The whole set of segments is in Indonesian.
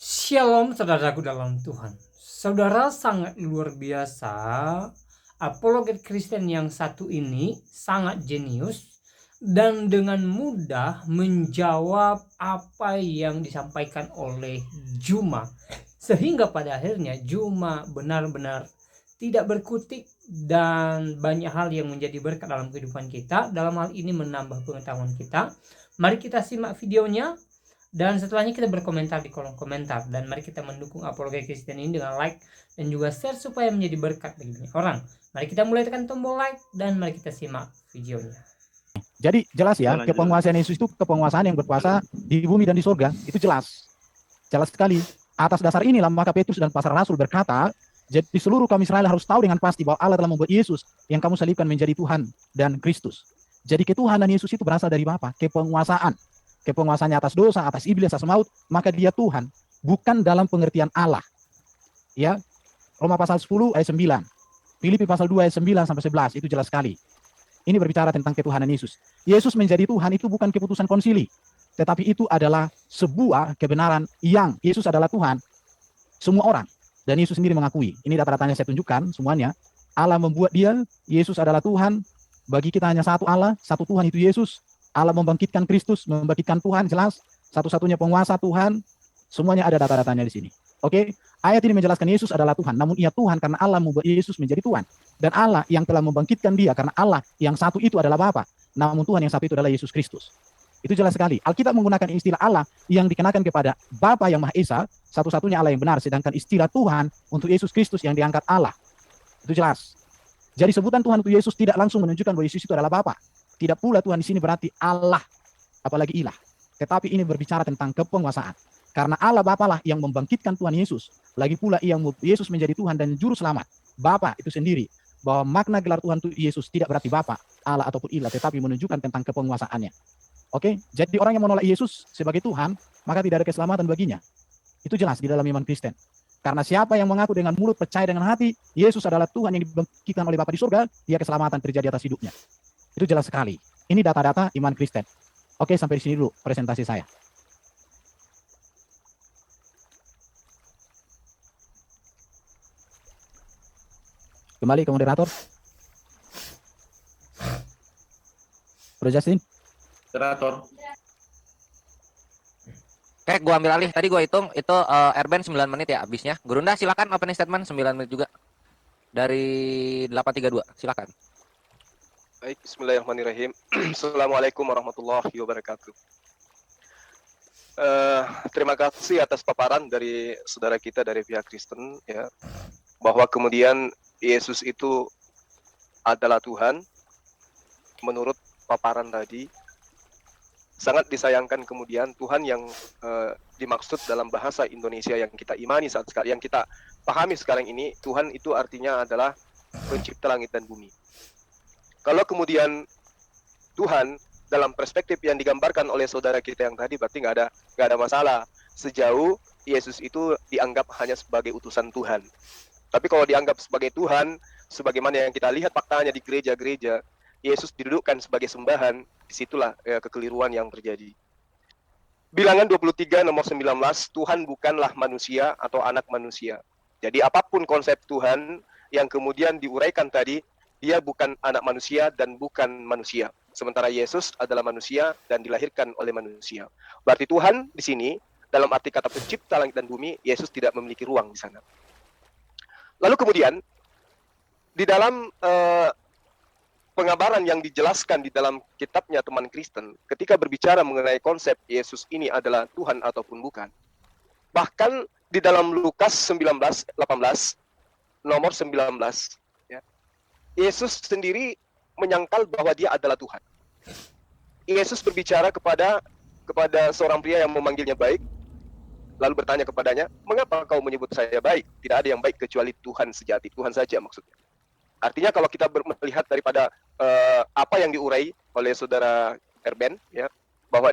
Shalom saudaraku dalam Tuhan. Saudara sangat luar biasa. Apologet Kristen yang satu ini sangat jenius dan dengan mudah menjawab apa yang disampaikan oleh Juma. Sehingga pada akhirnya Juma benar-benar tidak berkutik dan banyak hal yang menjadi berkat dalam kehidupan kita. Dalam hal ini menambah pengetahuan kita. Mari kita simak videonya. Dan setelahnya kita berkomentar di kolom komentar. Dan mari kita mendukung apologet Kristen ini dengan like dan juga share supaya menjadi berkat bagi banyak orang. Mari kita mulai tekan tombol like dan mari kita simak videonya. Jadi jelas ya, kepenguasaan Yesus itu kepenguasaan yang berkuasa di bumi dan di surga. Itu jelas. Jelas sekali. Atas dasar inilah maka Petrus dan para rasul berkata, jadi seluruh kaum Israel harus tahu dengan pasti bahwa Allah telah membuat Yesus yang kamu salibkan menjadi Tuhan dan Kristus. Jadi ketuhanan Yesus itu berasal dari apa? Kepenguasaan. Kepenguasaannya atas dosa, atas iblis, atas maut, maka dia Tuhan, bukan dalam pengertian Allah. Ya, Roma pasal 10 ayat 9, Filipi pasal 2 ayat 9 sampai 11, itu jelas sekali. Ini berbicara tentang ketuhanan Yesus. Yesus menjadi Tuhan itu bukan keputusan konsili, tetapi itu adalah sebuah kebenaran yang Yesus adalah Tuhan semua orang. Dan Yesus sendiri mengakui. Ini data-datanya saya tunjukkan semuanya. Allah membuat dia, Yesus adalah Tuhan. Bagi kita hanya satu Allah, satu Tuhan itu Yesus. Allah membangkitkan Kristus, membangkitkan Tuhan, jelas. Satu-satunya penguasa Tuhan. Semuanya ada data-datanya di sini. Oke, ayat ini menjelaskan Yesus adalah Tuhan. Namun ia Tuhan karena Allah membuat Yesus menjadi Tuhan. Dan Allah yang telah membangkitkan dia karena Allah yang satu itu adalah Bapa. Namun Tuhan yang satu itu adalah Yesus Kristus. Itu jelas sekali. Alkitab menggunakan istilah Allah yang dikenakan kepada Bapa yang Maha Esa, satu-satunya Allah yang benar. Sedangkan istilah Tuhan untuk Yesus Kristus yang diangkat Allah. Itu jelas. Jadi sebutan Tuhan untuk Yesus tidak langsung menunjukkan bahwa Yesus itu adalah Bapa. Tidak pula Tuhan di sini berarti Allah, apalagi ilah. Tetapi ini berbicara tentang kepenguasaan. Karena Allah Bapa lah yang membangkitkan Tuhan Yesus. Lagi pula ia membuat Yesus menjadi Tuhan dan juru selamat. Bapa itu sendiri. Bahwa makna gelar Tuhan itu Yesus tidak berarti Bapa, Allah ataupun ilah, tetapi menunjukkan tentang kepenguasaannya. Oke, jadi orang yang menolak Yesus sebagai Tuhan, maka tidak ada keselamatan baginya. Itu jelas di dalam iman Kristen. Karena siapa yang mengaku dengan mulut, percaya dengan hati, Yesus adalah Tuhan yang dibangkitkan oleh Bapa di surga, dia keselamatan terjadi atas hidupnya. Itu jelas sekali. Ini data-data iman Kristen. Oke, sampai di sini dulu presentasi saya. Kembali ke moderator. Bro Justin. Moderator. Oke, gua ambil alih. Tadi gua hitung itu airband 9 menit ya habisnya. Gurunda silakan opening statement 9 menit juga. Dari 832, silakan. Baik, bismillahirrahmanirrahim. Assalamualaikum warahmatullahi wabarakatuh. Terima kasih atas paparan dari saudara kita dari pihak Kristen ya, bahwa kemudian Yesus itu adalah Tuhan menurut paparan tadi. Sangat disayangkan kemudian Tuhan yang dimaksud dalam bahasa Indonesia yang kita imani saat sekarang, yang kita pahami sekarang ini, Tuhan itu artinya adalah pencipta langit dan bumi. Kalau kemudian Tuhan dalam perspektif yang digambarkan oleh saudara kita yang tadi, berarti nggak ada masalah sejauh Yesus itu dianggap hanya sebagai utusan Tuhan. Tapi kalau dianggap sebagai Tuhan, sebagaimana yang kita lihat faktanya di gereja-gereja, Yesus didudukkan sebagai sembahan, disitulah kekeliruan yang terjadi. Bilangan 23 nomor 19, Tuhan bukanlah manusia atau anak manusia. Jadi apapun konsep Tuhan yang kemudian diuraikan tadi, dia bukan anak manusia dan bukan manusia. Sementara Yesus adalah manusia dan dilahirkan oleh manusia. Berarti Tuhan di sini, dalam arti kata pencipta langit dan bumi, Yesus tidak memiliki ruang di sana. Lalu kemudian, di dalam pengabaran yang dijelaskan di dalam kitabnya teman Kristen, ketika berbicara mengenai konsep Yesus ini adalah Tuhan ataupun bukan, bahkan di dalam Lukas 19:18, nomor 19, ya, Yesus sendiri menyangkal bahwa dia adalah Tuhan. Yesus berbicara kepada seorang pria yang memanggilnya baik, lalu bertanya kepadanya, mengapa kau menyebut saya baik? Tidak ada yang baik kecuali Tuhan sejati, Tuhan saja maksudnya. Artinya kalau kita melihat daripada apa yang diurai oleh saudara Erben, ya, bahwa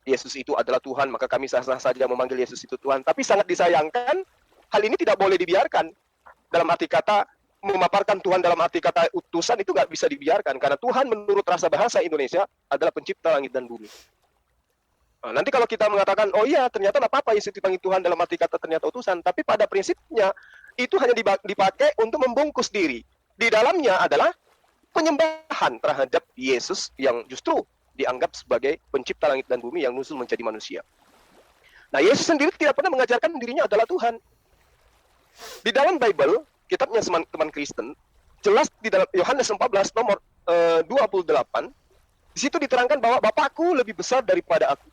Yesus itu adalah Tuhan, maka kami sah-sah saja memanggil Yesus itu Tuhan. Tapi sangat disayangkan, hal ini tidak boleh dibiarkan. Dalam arti kata, memaparkan Tuhan dalam arti kata utusan itu nggak bisa dibiarkan. Karena Tuhan menurut rasa bahasa Indonesia adalah pencipta langit dan bumi. Nah, nanti kalau kita mengatakan, oh iya ternyata nggak apa-apa Yesus dipanggil Tuhan dalam arti kata ternyata utusan, tapi pada prinsipnya itu hanya dipakai untuk membungkus diri. Di dalamnya adalah penyembahan terhadap Yesus yang justru dianggap sebagai pencipta langit dan bumi yang nusul menjadi manusia. Nah, Yesus sendiri tidak pernah mengajarkan dirinya adalah Tuhan. Di dalam Bible, kitabnya teman Kristen, jelas di dalam Yohanes 14 nomor 28, di situ diterangkan bahwa Bapakku lebih besar daripada aku.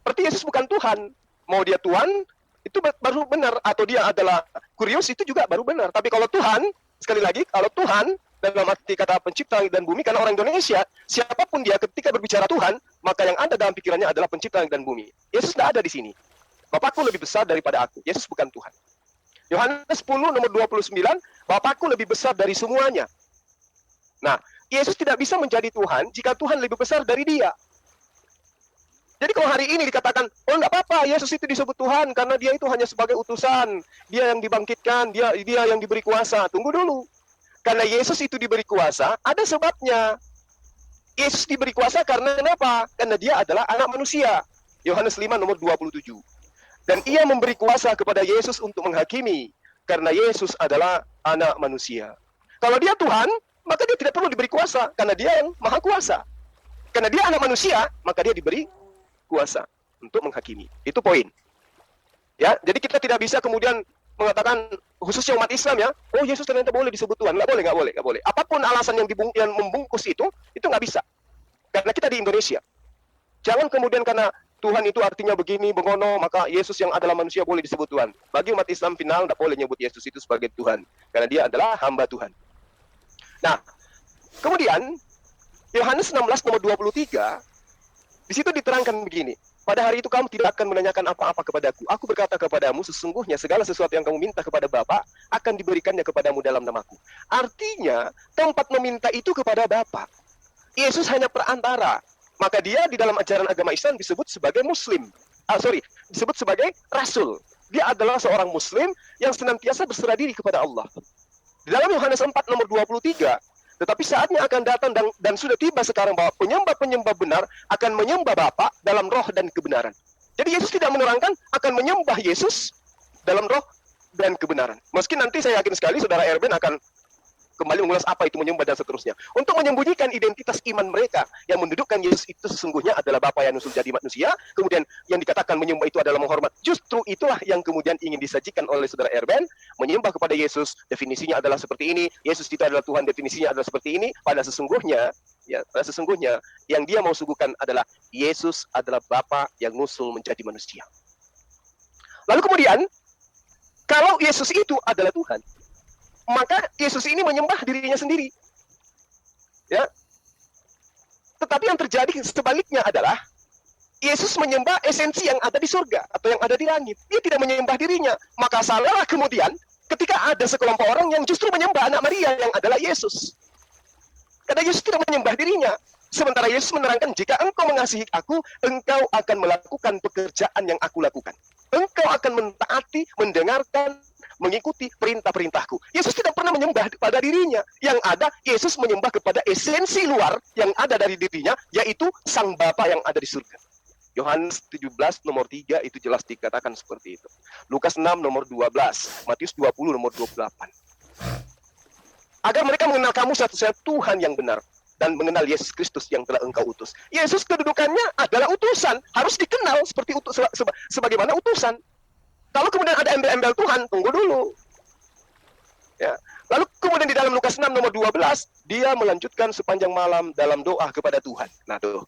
Berarti Yesus bukan Tuhan. Mau dia Tuhan, itu baru benar. Atau dia adalah kurios, itu juga baru benar. Tapi kalau Tuhan, sekali lagi, kalau Tuhan, dalam arti kata pencipta langit dan bumi, karena orang Indonesia, siapapun dia ketika berbicara Tuhan, maka yang ada dalam pikirannya adalah pencipta langit dan bumi. Yesus tidak ada di sini. Bapakku lebih besar daripada aku. Yesus bukan Tuhan. Yohanes 10 nomor 29, Bapakku lebih besar dari semuanya. Nah, Yesus tidak bisa menjadi Tuhan jika Tuhan lebih besar dari dia. Jadi kalau hari ini dikatakan, oh enggak apa-apa, Yesus itu disebut Tuhan karena dia itu hanya sebagai utusan. Dia yang dibangkitkan, dia yang diberi kuasa. Tunggu dulu. Karena Yesus itu diberi kuasa, ada sebabnya. Yesus diberi kuasa karena kenapa? Karena dia adalah anak manusia. Yohanes 5 nomor 27. Dan ia memberi kuasa kepada Yesus untuk menghakimi. Karena Yesus adalah anak manusia. Kalau dia Tuhan, maka dia tidak perlu diberi kuasa. Karena dia yang maha kuasa. Karena dia anak manusia, maka dia diberi kuasa untuk menghakimi. Itu poin. Ya, jadi kita tidak bisa kemudian mengatakan khususnya umat Islam ya, oh Yesus ternyata boleh disebut Tuhan. Nggak boleh. Apapun alasan yang membungkus itu nggak bisa. Karena kita di Indonesia. Jangan kemudian karena Tuhan itu artinya begini, bengono, maka Yesus yang adalah manusia boleh disebut Tuhan. Bagi umat Islam final nggak boleh nyebut Yesus itu sebagai Tuhan. Karena dia adalah hamba Tuhan. Nah, kemudian Yohanes 16 nomor 23, di situ diterangkan begini, pada hari itu kamu tidak akan menanyakan apa-apa kepadaku. Aku berkata kepadamu, sesungguhnya segala sesuatu yang kamu minta kepada Bapa akan diberikannya kepadamu dalam namaku. Artinya, tempat meminta itu kepada Bapa. Yesus hanya perantara. Maka dia di dalam ajaran agama Islam disebut sebagai Muslim. Disebut sebagai Rasul. Dia adalah seorang Muslim yang senantiasa berserah diri kepada Allah. Di dalam Yohanes 4 nomor 23, tetapi saatnya akan datang dan sudah tiba sekarang bahwa penyembah-penyembah benar akan menyembah Bapa dalam roh dan kebenaran. Jadi Yesus tidak menerangkan akan menyembah Yesus dalam roh dan kebenaran. Meski nanti saya yakin sekali saudara Erben akan kembali mengulas apa itu menyembah dan seterusnya. Untuk menyembunyikan identitas iman mereka yang mendudukkan Yesus itu sesungguhnya adalah Bapa yang nusul jadi manusia, kemudian yang dikatakan menyembah itu adalah menghormat. Justru itulah yang kemudian ingin disajikan oleh saudara Erben, menyembah kepada Yesus, definisinya adalah seperti ini, Yesus itu adalah Tuhan, definisinya adalah seperti ini, pada sesungguhnya yang dia mau suguhkan adalah Yesus adalah Bapa yang nusul menjadi manusia. Lalu kemudian, kalau Yesus itu adalah Tuhan, maka Yesus ini menyembah dirinya sendiri. Ya. Tetapi yang terjadi sebaliknya adalah Yesus menyembah esensi yang ada di surga atau yang ada di langit. Dia tidak menyembah dirinya. Maka salahlah kemudian ketika ada sekelompok orang yang justru menyembah anak Maria yang adalah Yesus. Karena Yesus tidak menyembah dirinya. Sementara Yesus menerangkan, jika engkau mengasihi aku, engkau akan melakukan pekerjaan yang aku lakukan. Engkau akan mentaati, mendengarkan, mengikuti perintah-perintahku. Yesus tidak pernah menyembah kepada dirinya. Yang ada, Yesus menyembah kepada esensi luar yang ada dari dirinya, yaitu Sang Bapa yang ada di surga. Yohanes 17 nomor 3 itu jelas dikatakan seperti itu. Lukas 6 nomor 12, Matius 20 nomor 28. Agar mereka mengenal kamu satu-satunya Tuhan yang benar dan mengenal Yesus Kristus yang telah engkau utus. Yesus kedudukannya adalah utusan, harus dikenal seperti sebagaimana utusan. Kalau kemudian ada embel-embel Tuhan, tunggu dulu. Ya. Lalu kemudian di dalam Lukas 6 nomor 12, dia melanjutkan sepanjang malam dalam doa kepada Tuhan. Nah tuh.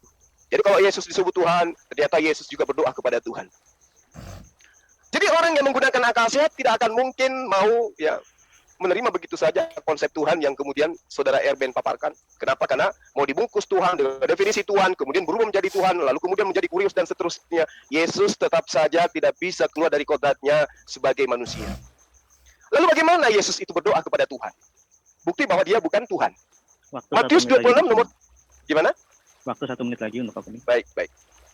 Jadi kalau Yesus disebut Tuhan, ternyata Yesus juga berdoa kepada Tuhan. Jadi orang yang menggunakan akal sehat tidak akan mungkin mau menerima begitu saja konsep Tuhan yang kemudian saudara Erben paparkan. Kenapa? Karena mau dibungkus Tuhan dengan definisi Tuhan, kemudian berubah menjadi Tuhan, lalu kemudian menjadi kurios dan seterusnya. Yesus tetap saja tidak bisa keluar dari kodratnya sebagai manusia. Lalu bagaimana Yesus itu berdoa kepada Tuhan? Bukti bahwa dia bukan Tuhan. Matius 26 nomor gimana? Waktu 1 menit lagi untuk opening. Baik.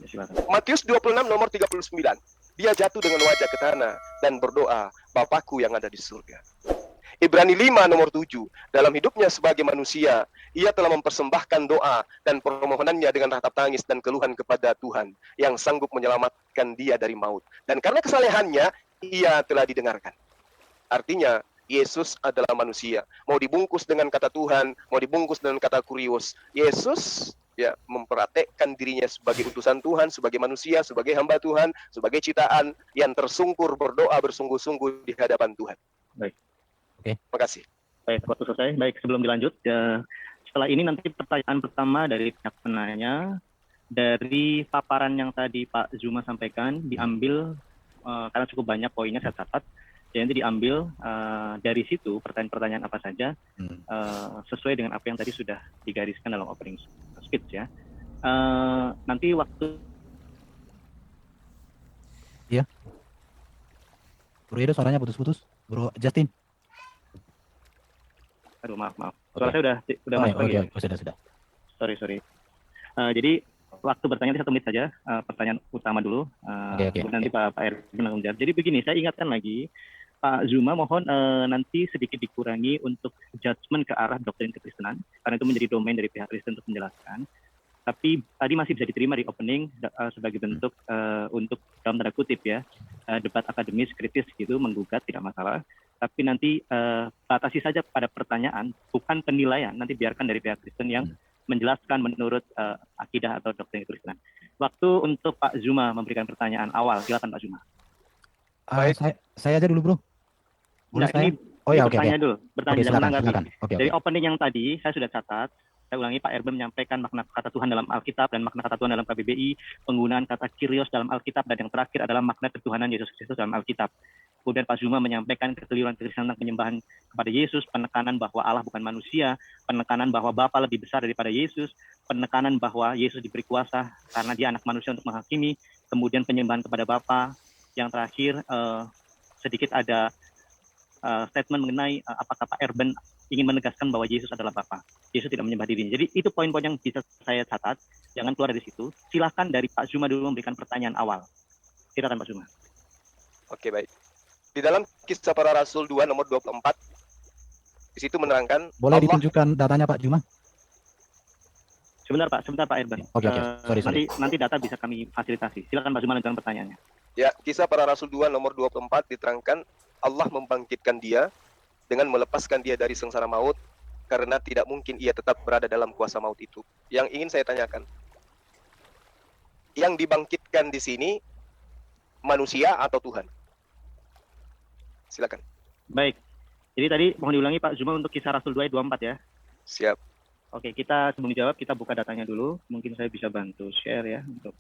Ya, silakan. Matius 26 nomor 39. Dia jatuh dengan wajah ke tanah dan berdoa, Bapakku yang ada di surga. Ibrani 5 nomor 7, dalam hidupnya sebagai manusia, ia telah mempersembahkan doa dan permohonannya dengan ratap tangis dan keluhan kepada Tuhan yang sanggup menyelamatkan dia dari maut. Dan karena kesalehannya, ia telah didengarkan. Artinya, Yesus adalah manusia. Mau dibungkus dengan kata Tuhan, mau dibungkus dengan kata kurios. Yesus ya mempraktekkan dirinya sebagai utusan Tuhan, sebagai manusia, sebagai hamba Tuhan, sebagai ciptaan yang tersungkur berdoa bersungguh-sungguh di hadapan Tuhan. Baik. Oke. Terima kasih. Baik, waktu selesai. Baik, sebelum dilanjut, setelah ini nanti pertanyaan pertama dari pihak penanya, dari paparan yang tadi Pak Zuma sampaikan, diambil, karena cukup banyak poinnya saya catat, jadi nanti diambil dari situ pertanyaan-pertanyaan apa saja, sesuai dengan apa yang tadi sudah digariskan dalam opening speech ya. Nanti waktu... Iya. Bro Edo suaranya putus-putus. Bro Justin. Aduh, maaf. Oke. Suara saya udah masuk lagi ya? Sudah. Sorry. Jadi waktu bertanya 1 menit saja, pertanyaan utama dulu. Oke. Nanti Pak Erwin langsung jawab. Jadi begini, saya ingatkan lagi, Pak Zuma mohon nanti sedikit dikurangi untuk judgement ke arah doktrin kekristenan, karena itu menjadi domain dari pihak Kristen untuk menjelaskan. Tapi tadi masih bisa diterima di opening sebagai bentuk untuk dalam tanda kutip ya, debat akademis kritis gitu, menggugat tidak masalah. Tapi nanti batasi saja pada pertanyaan, bukan penilaian. Nanti biarkan dari pihak Kristen yang menjelaskan menurut akidah atau doktrin Kristen. Waktu untuk Pak Zuma memberikan pertanyaan awal, silakan Pak Zuma. Saya aja dulu, Bro. Boleh Nah, saya? ini Oh ya, oke. bertanya dulu, bertanya dan menanggapi. Silakan. Oke. Dari opening yang tadi saya sudah catat. Saya ulangi, Pak Erben menyampaikan makna kata Tuhan dalam Alkitab dan makna kata Tuhan dalam KBBI, penggunaan kata Kyrios dalam Alkitab, dan yang terakhir adalah makna ketuhanan Yesus Kristus dalam Alkitab. Kemudian Pak Zuma menyampaikan kekeliruan Kristen tentang penyembahan kepada Yesus, penekanan bahwa Allah bukan manusia, penekanan bahwa Bapa lebih besar daripada Yesus, penekanan bahwa Yesus diberi kuasa karena dia anak manusia untuk menghakimi, kemudian penyembahan kepada Bapa. Yang terakhir sedikit ada statement mengenai apakah Pak Erben ingin menegaskan bahwa Yesus adalah Bapa. Yesus tidak menyembah dirinya. Jadi itu poin-poin yang bisa saya catat. Jangan keluar dari situ. Silakan dari Pak Zuma dulu memberikan pertanyaan awal. Silakan Pak Zuma. Oke, baik. Di dalam Kisah Para Rasul 2 nomor 24, di situ menerangkan Boleh Allah... ditunjukkan datanya Pak Zuma? Sebentar Pak Erben. Oke. Sorry. Nanti data bisa kami fasilitasi. Silakan Pak Zuma lanjutkan pertanyaannya. Ya, Kisah Para Rasul 2 nomor 24 diterangkan Allah membangkitkan dia dengan melepaskan dia dari sengsara maut, karena tidak mungkin ia tetap berada dalam kuasa maut itu. Yang ingin saya tanyakan, yang dibangkitkan di sini manusia atau Tuhan? Silakan. Baik. Jadi tadi mohon diulangi Pak Zuma untuk Kisah Rasul 2 ayat 24 ya. Siap. Oke, kita sebelum dijawab kita buka datanya dulu. Mungkin saya bisa bantu share ya untuk...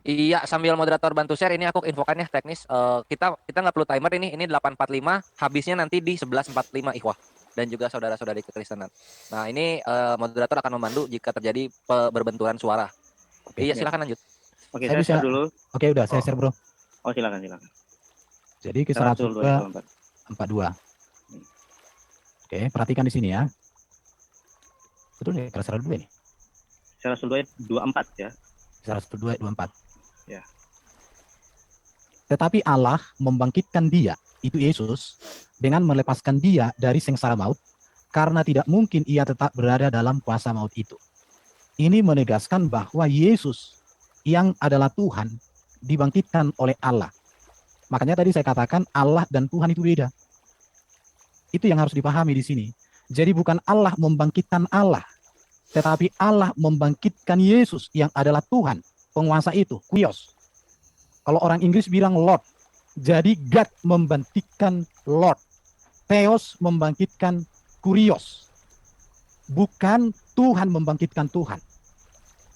Iya, sambil moderator bantu share, ini aku infokan ya teknis. Kita nggak perlu timer ini 8.45, habisnya nanti di 11.45 ikhwah dan juga saudara-saudari kekristenan. Nah, ini moderator akan memandu jika terjadi berbenturan suara. Iya, silakan lanjut. Oke, Saya saya bisa- share dulu. Oke, udah saya share, Bro. Oh, silakan. Jadi Kisah Rasul 2 42. Oke, perhatikan di sini ya. Betul nih, Kisah Rasul 2 ini. Kisah Rasul 2 ayat 24 ya. Kisah Rasul 2 ayat 24. Ya. Tetapi Allah membangkitkan dia, itu Yesus, dengan melepaskan dia dari sengsara maut, karena tidak mungkin ia tetap berada dalam kuasa maut itu. Ini menegaskan bahwa Yesus yang adalah Tuhan dibangkitkan oleh Allah. Makanya tadi saya katakan Allah dan Tuhan itu beda. Itu yang harus dipahami di sini. Jadi bukan Allah membangkitkan Allah, tetapi Allah membangkitkan Yesus yang adalah Tuhan, penguasa itu, Kurios. Kalau orang Inggris bilang Lord. Jadi God membangkitkan Lord. Theos membangkitkan Kurios. Bukan Tuhan membangkitkan Tuhan.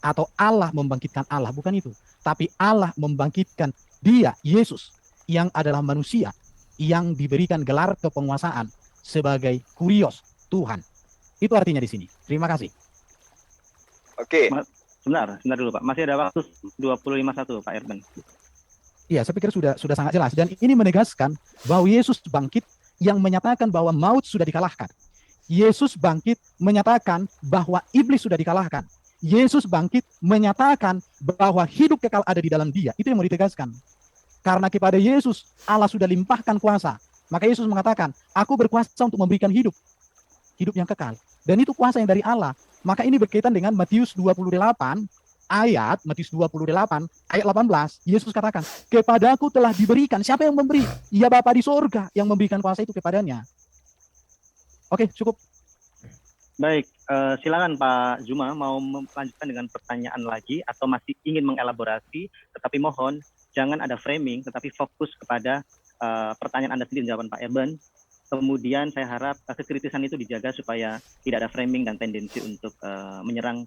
Atau Allah membangkitkan Allah, bukan itu. Tapi Allah membangkitkan dia, Yesus, yang adalah manusia, yang diberikan gelar kepenguasaan sebagai Kurios, Tuhan. Itu artinya di sini. Terima kasih. Oke. Sebentar dulu Pak. Masih ada waktu 25.1 Pak Erben. Iya, saya pikir sudah sangat jelas. Dan ini menegaskan bahwa Yesus bangkit yang menyatakan bahwa maut sudah dikalahkan. Yesus bangkit menyatakan bahwa iblis sudah dikalahkan. Yesus bangkit menyatakan bahwa hidup kekal ada di dalam dia. Itu yang mau ditegaskan. Karena kepada Yesus, Allah sudah limpahkan kuasa. Maka Yesus mengatakan, aku berkuasa untuk memberikan hidup yang kekal. Dan itu kuasa yang dari Allah. Maka ini berkaitan dengan Matius 28 ayat 18. Yesus katakan, kepadaku telah diberikan. Siapa yang memberi? Ya Bapa di sorga yang memberikan kuasa itu kepadanya. Oke, cukup. Baik, silakan Pak Zuma mau melanjutkan dengan pertanyaan lagi atau masih ingin mengelaborasi, tetapi mohon jangan ada framing, tetapi fokus kepada pertanyaan Anda sendiri, jawaban Pak Erben. Kemudian saya harap kekritisan itu dijaga supaya tidak ada framing dan tendensi untuk menyerang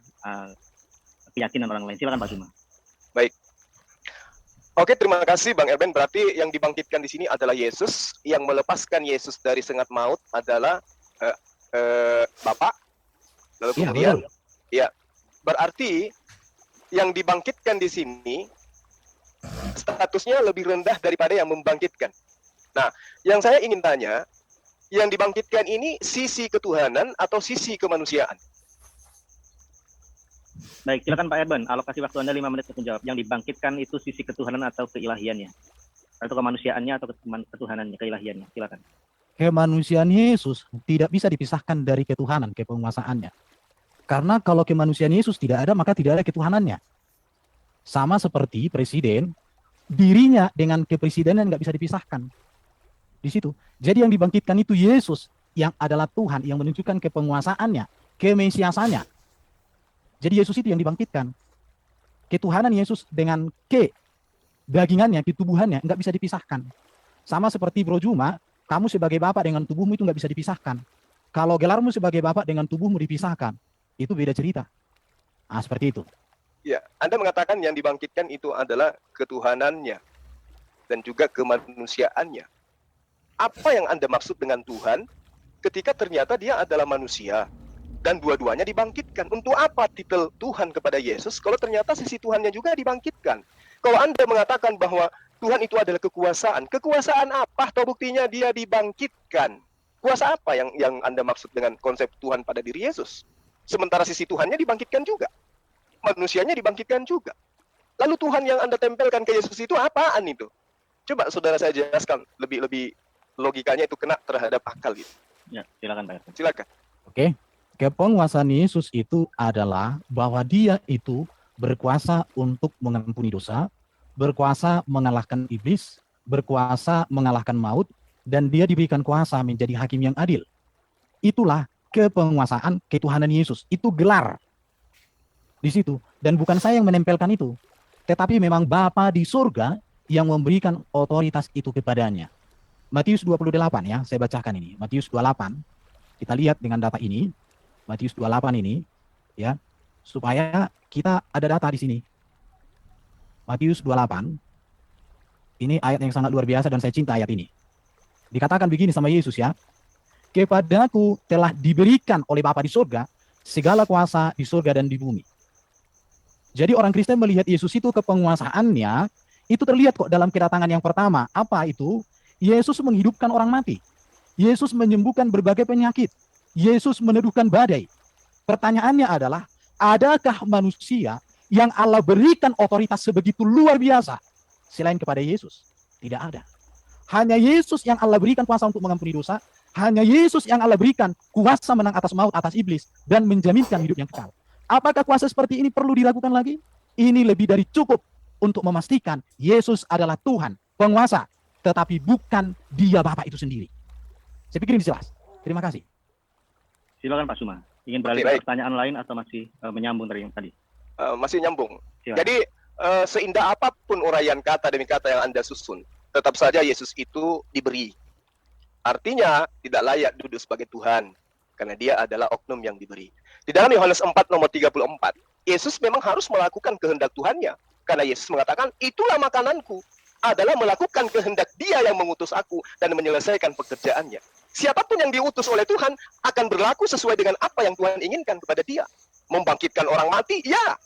keyakinan orang lain. Silakan Pak Zuma. Baik. Oke, terima kasih Bang Erben. Berarti yang dibangkitkan di sini adalah Yesus. Yang melepaskan Yesus dari sengat maut adalah Bapa. Lalu kemudian, ya, berarti yang dibangkitkan di sini statusnya lebih rendah daripada yang membangkitkan. Nah, yang saya ingin tanya, yang dibangkitkan ini sisi ketuhanan atau sisi kemanusiaan? Baik, silakan Pak Erben. Alokasi waktu Anda 5 menit untuk menjawab. Yang dibangkitkan itu sisi ketuhanan atau keilahiannya? Atau kemanusiaannya atau ketuhanannya, keilahiannya? Silakan. Kemanusiaan Yesus tidak bisa dipisahkan dari ketuhanan, kepenguasaannya. Karena kalau kemanusiaan Yesus tidak ada, maka tidak ada ketuhanannya. Sama seperti presiden, dirinya dengan kepresidenan nggak bisa dipisahkan. Di situ. Jadi yang dibangkitkan itu Yesus, yang adalah Tuhan, yang menunjukkan kepenguasaannya, kemesiasannya. Jadi Yesus itu yang dibangkitkan. Ketuhanan Yesus dengan kedagingannya, ketubuhannya, nggak bisa dipisahkan. Sama seperti Bro Juma, kamu sebagai bapak dengan tubuhmu itu nggak bisa dipisahkan. Kalau gelarmu sebagai bapak dengan tubuhmu dipisahkan, itu beda cerita. Ah, seperti itu. Ya, Anda mengatakan yang dibangkitkan itu adalah ketuhanannya dan juga kemanusiaannya. Apa yang Anda maksud dengan Tuhan ketika ternyata dia adalah manusia dan dua-duanya dibangkitkan? Untuk apa titel Tuhan kepada Yesus kalau ternyata sisi Tuhannya juga dibangkitkan? Kalau Anda mengatakan bahwa Tuhan itu adalah kekuasaan, kekuasaan apa? Atau buktinya dia dibangkitkan? Kuasa apa yang Anda maksud dengan konsep Tuhan pada diri Yesus? Sementara sisi Tuhannya dibangkitkan juga. Manusianya dibangkitkan juga. Lalu Tuhan yang Anda tempelkan ke Yesus itu apaan itu? Coba saudara saya jelaskan lebih logikanya itu kena terhadap akal gitu. Ya, silakan Pak Erben. Silakan. Oke. Kepenguasaan Yesus itu adalah bahwa dia itu berkuasa untuk mengampuni dosa, berkuasa mengalahkan iblis, berkuasa mengalahkan maut, dan dia diberikan kuasa menjadi hakim yang adil. Itulah kepenguasaan ketuhanan Yesus. Itu gelar di situ. Dan bukan saya yang menempelkan itu, tetapi memang Bapa di surga yang memberikan otoritas itu kepadanya. Matius 28 ya, saya bacakan ini. Matius 28. Kita lihat dengan data ini. Matius 28 ini ya, supaya kita ada data di sini. Matius 28. Ini ayat yang sangat luar biasa dan saya cinta ayat ini. Dikatakan begini sama Yesus ya. Kepadaku telah diberikan oleh Bapa di surga segala kuasa di surga dan di bumi. Jadi orang Kristen melihat Yesus itu kepenguasaannya, itu terlihat kok dalam kedatangan yang pertama. Apa itu? Yesus menghidupkan orang mati. Yesus menyembuhkan berbagai penyakit. Yesus meneduhkan badai. Pertanyaannya adalah, adakah manusia yang Allah berikan otoritas sebegitu luar biasa selain kepada Yesus? Tidak ada. Hanya Yesus yang Allah berikan kuasa untuk mengampuni dosa. Hanya Yesus yang Allah berikan kuasa menang atas maut, atas iblis, dan menjaminkan hidup yang kekal. Apakah kuasa seperti ini perlu dilakukan lagi? Ini lebih dari cukup untuk memastikan Yesus adalah Tuhan, penguasa, tetapi bukan dia Bapa itu sendiri. Saya pikir ini jelas. Terima kasih. Silakan Pak Zuma. Ingin beralih ke pertanyaan lain atau masih menyambung dari yang tadi? Masih nyambung. Silakan. Jadi seindah apapun uraian kata demi kata yang Anda susun, tetap saja Yesus itu diberi. Artinya tidak layak duduk sebagai Tuhan karena dia adalah oknum yang diberi. Di dalam Yohanes 4 nomor 34, Yesus memang harus melakukan kehendak Tuhannya. Karena Yesus mengatakan, itulah makananku, adalah melakukan kehendak dia yang mengutus aku dan menyelesaikan pekerjaannya. Siapapun yang diutus oleh Tuhan akan berlaku sesuai dengan apa yang Tuhan inginkan kepada dia. Membangkitkan orang mati, ya.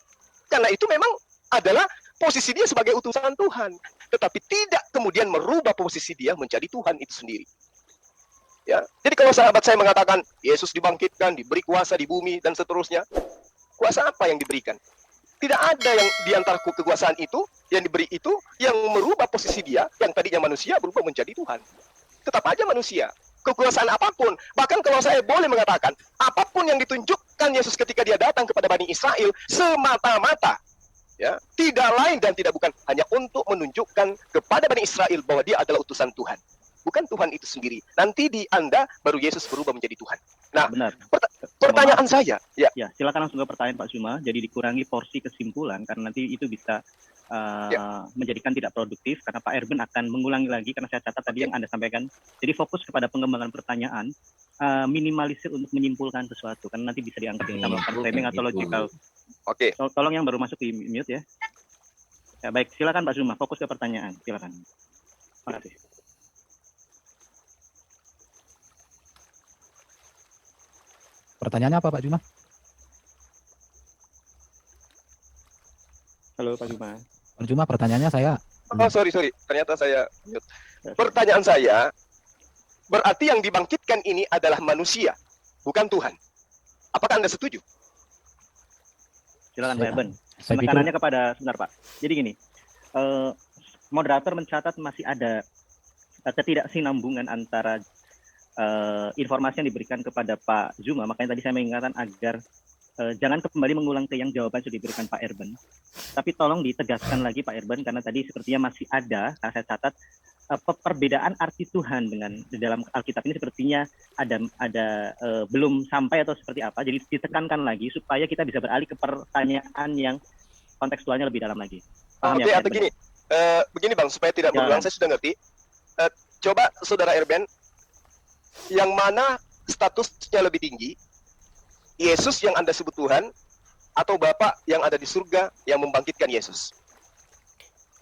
Karena itu memang adalah posisi dia sebagai utusan Tuhan. Tetapi tidak kemudian merubah posisi dia menjadi Tuhan itu sendiri. Ya, jadi kalau sahabat saya mengatakan Yesus dibangkitkan, diberi kuasa di bumi dan seterusnya, kuasa apa yang diberikan? Tidak ada yang di antara kekuasaan itu yang diberi itu yang merubah posisi dia yang tadinya manusia berubah menjadi Tuhan. tetap aja manusia. Kekuasaan apapun, bahkan kalau saya boleh mengatakan, apapun yang ditunjukkan Yesus ketika dia datang kepada Bani Israel, semata-mata ya, tidak lain dan tidak bukan hanya untuk menunjukkan kepada Bani Israel bahwa dia adalah utusan Tuhan, bukan Tuhan itu sendiri. Nanti di Anda baru Yesus berubah menjadi Tuhan. Nah, Benar. pertanyaan saya, ya, Ya, silakan langsung ke pertanyaan Pak Zuma. Jadi dikurangi porsi kesimpulan karena nanti itu bisa menjadikan tidak produktif karena Pak Erben akan mengulangi lagi karena saya catat tadi yang Anda sampaikan. Jadi fokus kepada pengembangan pertanyaan, minimalisir untuk menyimpulkan sesuatu karena nanti bisa dianggap kita melakukan framing atau logical. oke. Tolong yang baru masuk di mute ya. Ya baik, silakan Pak Zuma, fokus ke pertanyaan. Silakan. Terima kasih. Pertanyaannya apa Pak Juma? Halo Pak Zuma. Pak Juma, pertanyaannya saya. Oh, sorry, ternyata saya mute. Pertanyaan saya, berarti yang dibangkitkan ini adalah manusia, bukan Tuhan. Apakah Anda setuju? Silakan Pak Erben. Saya pikir Penekanannya kepada sebentar Pak. Jadi gini, moderator mencatat masih ada ketidaksinambungan antara informasi yang diberikan kepada Pak Zuma. Makanya tadi saya mengingatkan agar jangan kembali mengulang ke yang jawaban sudah diberikan Pak Erben. Tapi tolong ditegaskan lagi Pak Erben karena tadi sepertinya masih ada, karena saya catat perbedaan arti Tuhan dengan di dalam Alkitab ini sepertinya ada belum sampai atau seperti apa. Jadi ditekankan lagi supaya kita bisa beralih ke pertanyaan yang kontekstualnya lebih dalam lagi. Paham Oke, ya, Pak atau Erben? gini, begini Bang, supaya tidak berulang, saya sudah ngerti. Coba Saudara Erben, yang mana statusnya lebih tinggi, Yesus yang Anda sebut Tuhan, atau Bapa yang ada di surga yang membangkitkan Yesus?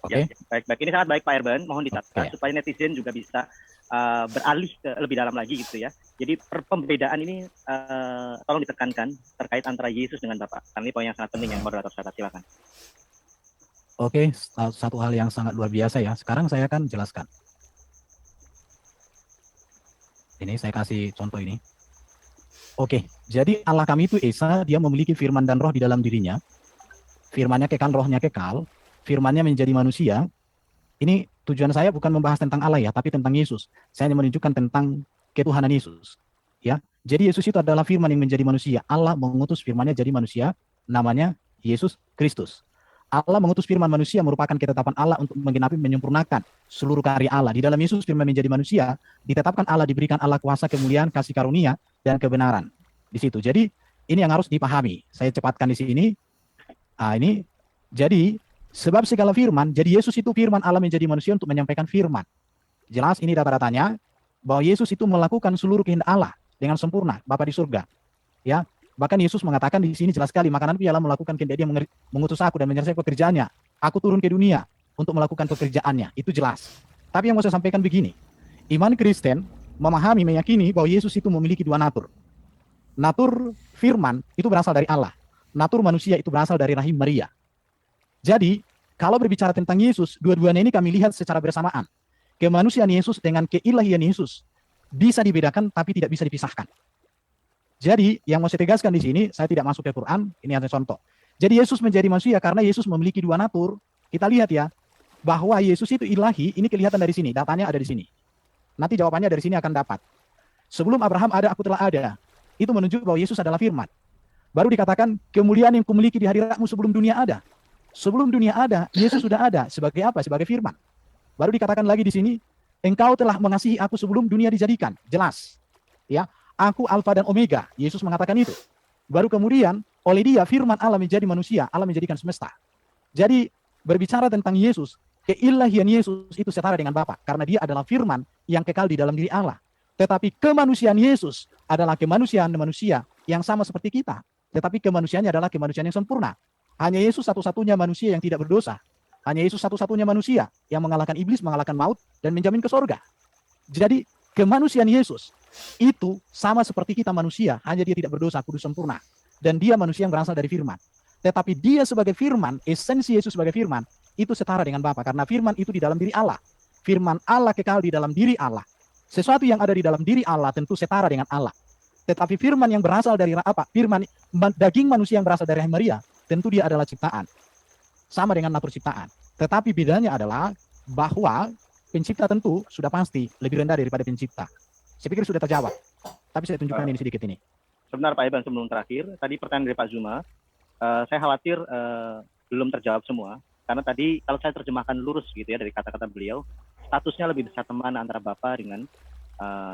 Oke. Ya, baik. Ini sangat baik Pak Erben, mohon dicatat Oke. supaya netizen juga bisa beralih ke lebih dalam lagi gitu ya. Jadi pembedaan ini tolong ditekankan terkait antara Yesus dengan Bapa. Karena ini poin yang sangat penting yang moderator catat, silakan. Oke, satu hal yang sangat luar biasa ya. Sekarang saya akan jelaskan. Ini saya kasih contoh ini. Oke, jadi Allah kami itu Esa, dia memiliki firman dan roh di dalam dirinya. Firmannya kekal, rohnya kekal. Firmannya menjadi manusia. Ini tujuan saya bukan membahas tentang Allah ya, tapi tentang Yesus. Saya hanya menunjukkan tentang ketuhanan Yesus. Ya, jadi Yesus itu adalah firman yang menjadi manusia. Allah mengutus firmannya jadi manusia, namanya Yesus Kristus. Allah mengutus firman manusia merupakan ketetapan Allah untuk menggenapi menyempurnakan seluruh karya Allah. Di dalam Yesus firman menjadi manusia, ditetapkan Allah, diberikan Allah kuasa, kemuliaan, kasih karunia, dan kebenaran. Di situ. Jadi ini yang harus dipahami. Saya cepatkan di sini. Ini jadi sebab segala firman, jadi Yesus itu firman Allah menjadi manusia untuk menyampaikan firman. Jelas ini data-datanya bahwa Yesus itu melakukan seluruh kehendak Allah dengan sempurna, Bapa di surga. Ya, bahkan Yesus mengatakan di sini jelas sekali, maka nanti Allah melakukan kehendak Dia, mengutus aku dan menyelesaikan pekerjaannya. Aku turun ke dunia untuk melakukan pekerjaannya. Itu jelas. Tapi yang mau saya sampaikan begini, iman Kristen memahami, meyakini bahwa Yesus itu memiliki dua natur. Natur firman itu berasal dari Allah. Natur manusia itu berasal dari rahim Maria. Jadi, kalau berbicara tentang Yesus, dua-duanya ini kami lihat secara bersamaan. Kemanusiaan Yesus dengan keilahian Yesus bisa dibedakan tapi tidak bisa dipisahkan. Jadi, yang mau saya tegaskan di sini, saya tidak masuk ke Quran, ini hanya contoh. Jadi Yesus menjadi manusia karena Yesus memiliki dua natur. Kita lihat ya, bahwa Yesus itu ilahi, ini kelihatan dari sini, datanya ada di sini. Nanti jawabannya dari sini akan dapat. Sebelum Abraham ada, aku telah ada. Itu menunjuk bahwa Yesus adalah firman. Baru dikatakan, kemuliaan yang kumiliki di hadiratmu sebelum dunia ada. Sebelum dunia ada, Yesus sudah ada. Sebagai apa? Sebagai firman. Baru dikatakan lagi di sini, engkau telah mengasihi aku sebelum dunia dijadikan. Jelas. Ya, aku Alfa dan Omega. Yesus mengatakan itu. Baru kemudian, oleh Dia firman Allah menjadi manusia, Allah menjadikan semesta. Jadi, berbicara tentang Yesus, keilahian Yesus itu setara dengan Bapa karena Dia adalah firman yang kekal di dalam diri Allah. Tetapi kemanusiaan Yesus adalah kemanusiaan manusia yang sama seperti kita. Tetapi kemanusiaannya adalah kemanusiaan yang sempurna. Hanya Yesus satu-satunya manusia yang tidak berdosa. Hanya Yesus satu-satunya manusia yang mengalahkan iblis, mengalahkan maut, dan menjamin ke sorga. Jadi kemanusiaan Yesus itu sama seperti kita manusia, hanya Dia tidak berdosa, kudus, sempurna. Dan Dia manusia yang berasal dari firman. Tetapi Dia sebagai firman, esensi Yesus sebagai firman, itu setara dengan Bapa karena firman itu di dalam diri Allah. Firman Allah kekal di dalam diri Allah. Sesuatu yang ada di dalam diri Allah tentu setara dengan Allah. Tetapi firman yang berasal dari apa? Firman daging manusia yang berasal dari Maria, tentu dia adalah ciptaan. Sama dengan natur ciptaan. Tetapi bedanya adalah bahwa pencipta tentu sudah pasti lebih rendah daripada pencipta. Saya pikir sudah terjawab. Tapi saya tunjukkan ini sedikit ini. Sebentar Pak Iban, sebelum terakhir, tadi pertanyaan dari Pak Zuma, saya khawatir belum terjawab semua, karena tadi kalau saya terjemahkan lurus gitu ya dari kata-kata beliau, statusnya lebih besar teman antara Bapa dengan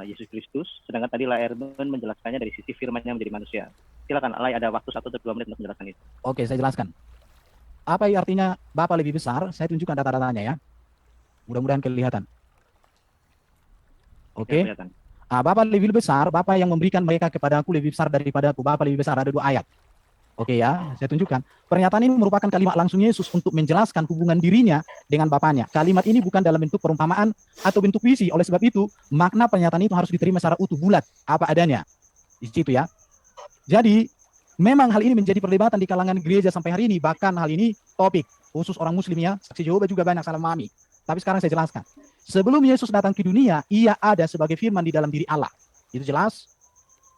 Yesus Kristus, sedangkan tadi Lai Erben menjelaskannya dari sisi firman-Nya menjadi manusia. Silakan, Lai, ada waktu 1 atau 2 menit untuk menjelaskan itu. Oke, saya jelaskan. Apa artinya Bapa lebih besar? Saya tunjukkan data-datanya ya. Mudah-mudahan kelihatan. Oke. Ya, kelihatan. Bapa lebih besar, Bapa yang memberikan mereka kepada aku lebih besar daripada aku. Bapa lebih besar, ada 2 ayat. Oke ya, saya tunjukkan. Pernyataan ini merupakan kalimat langsung Yesus untuk menjelaskan hubungan dirinya dengan Bapanya. Kalimat ini bukan dalam bentuk perumpamaan atau bentuk puisi. Oleh sebab itu, makna pernyataan itu harus diterima secara utuh, bulat, apa adanya. Di situ ya. Jadi, memang hal ini menjadi perdebatan di kalangan gereja sampai hari ini. Bahkan hal ini topik khusus orang muslim ya. Saksi Jehovah juga banyak salah memahami. Tapi sekarang saya jelaskan. Sebelum Yesus datang ke dunia, ia ada sebagai firman di dalam diri Allah. Itu jelas.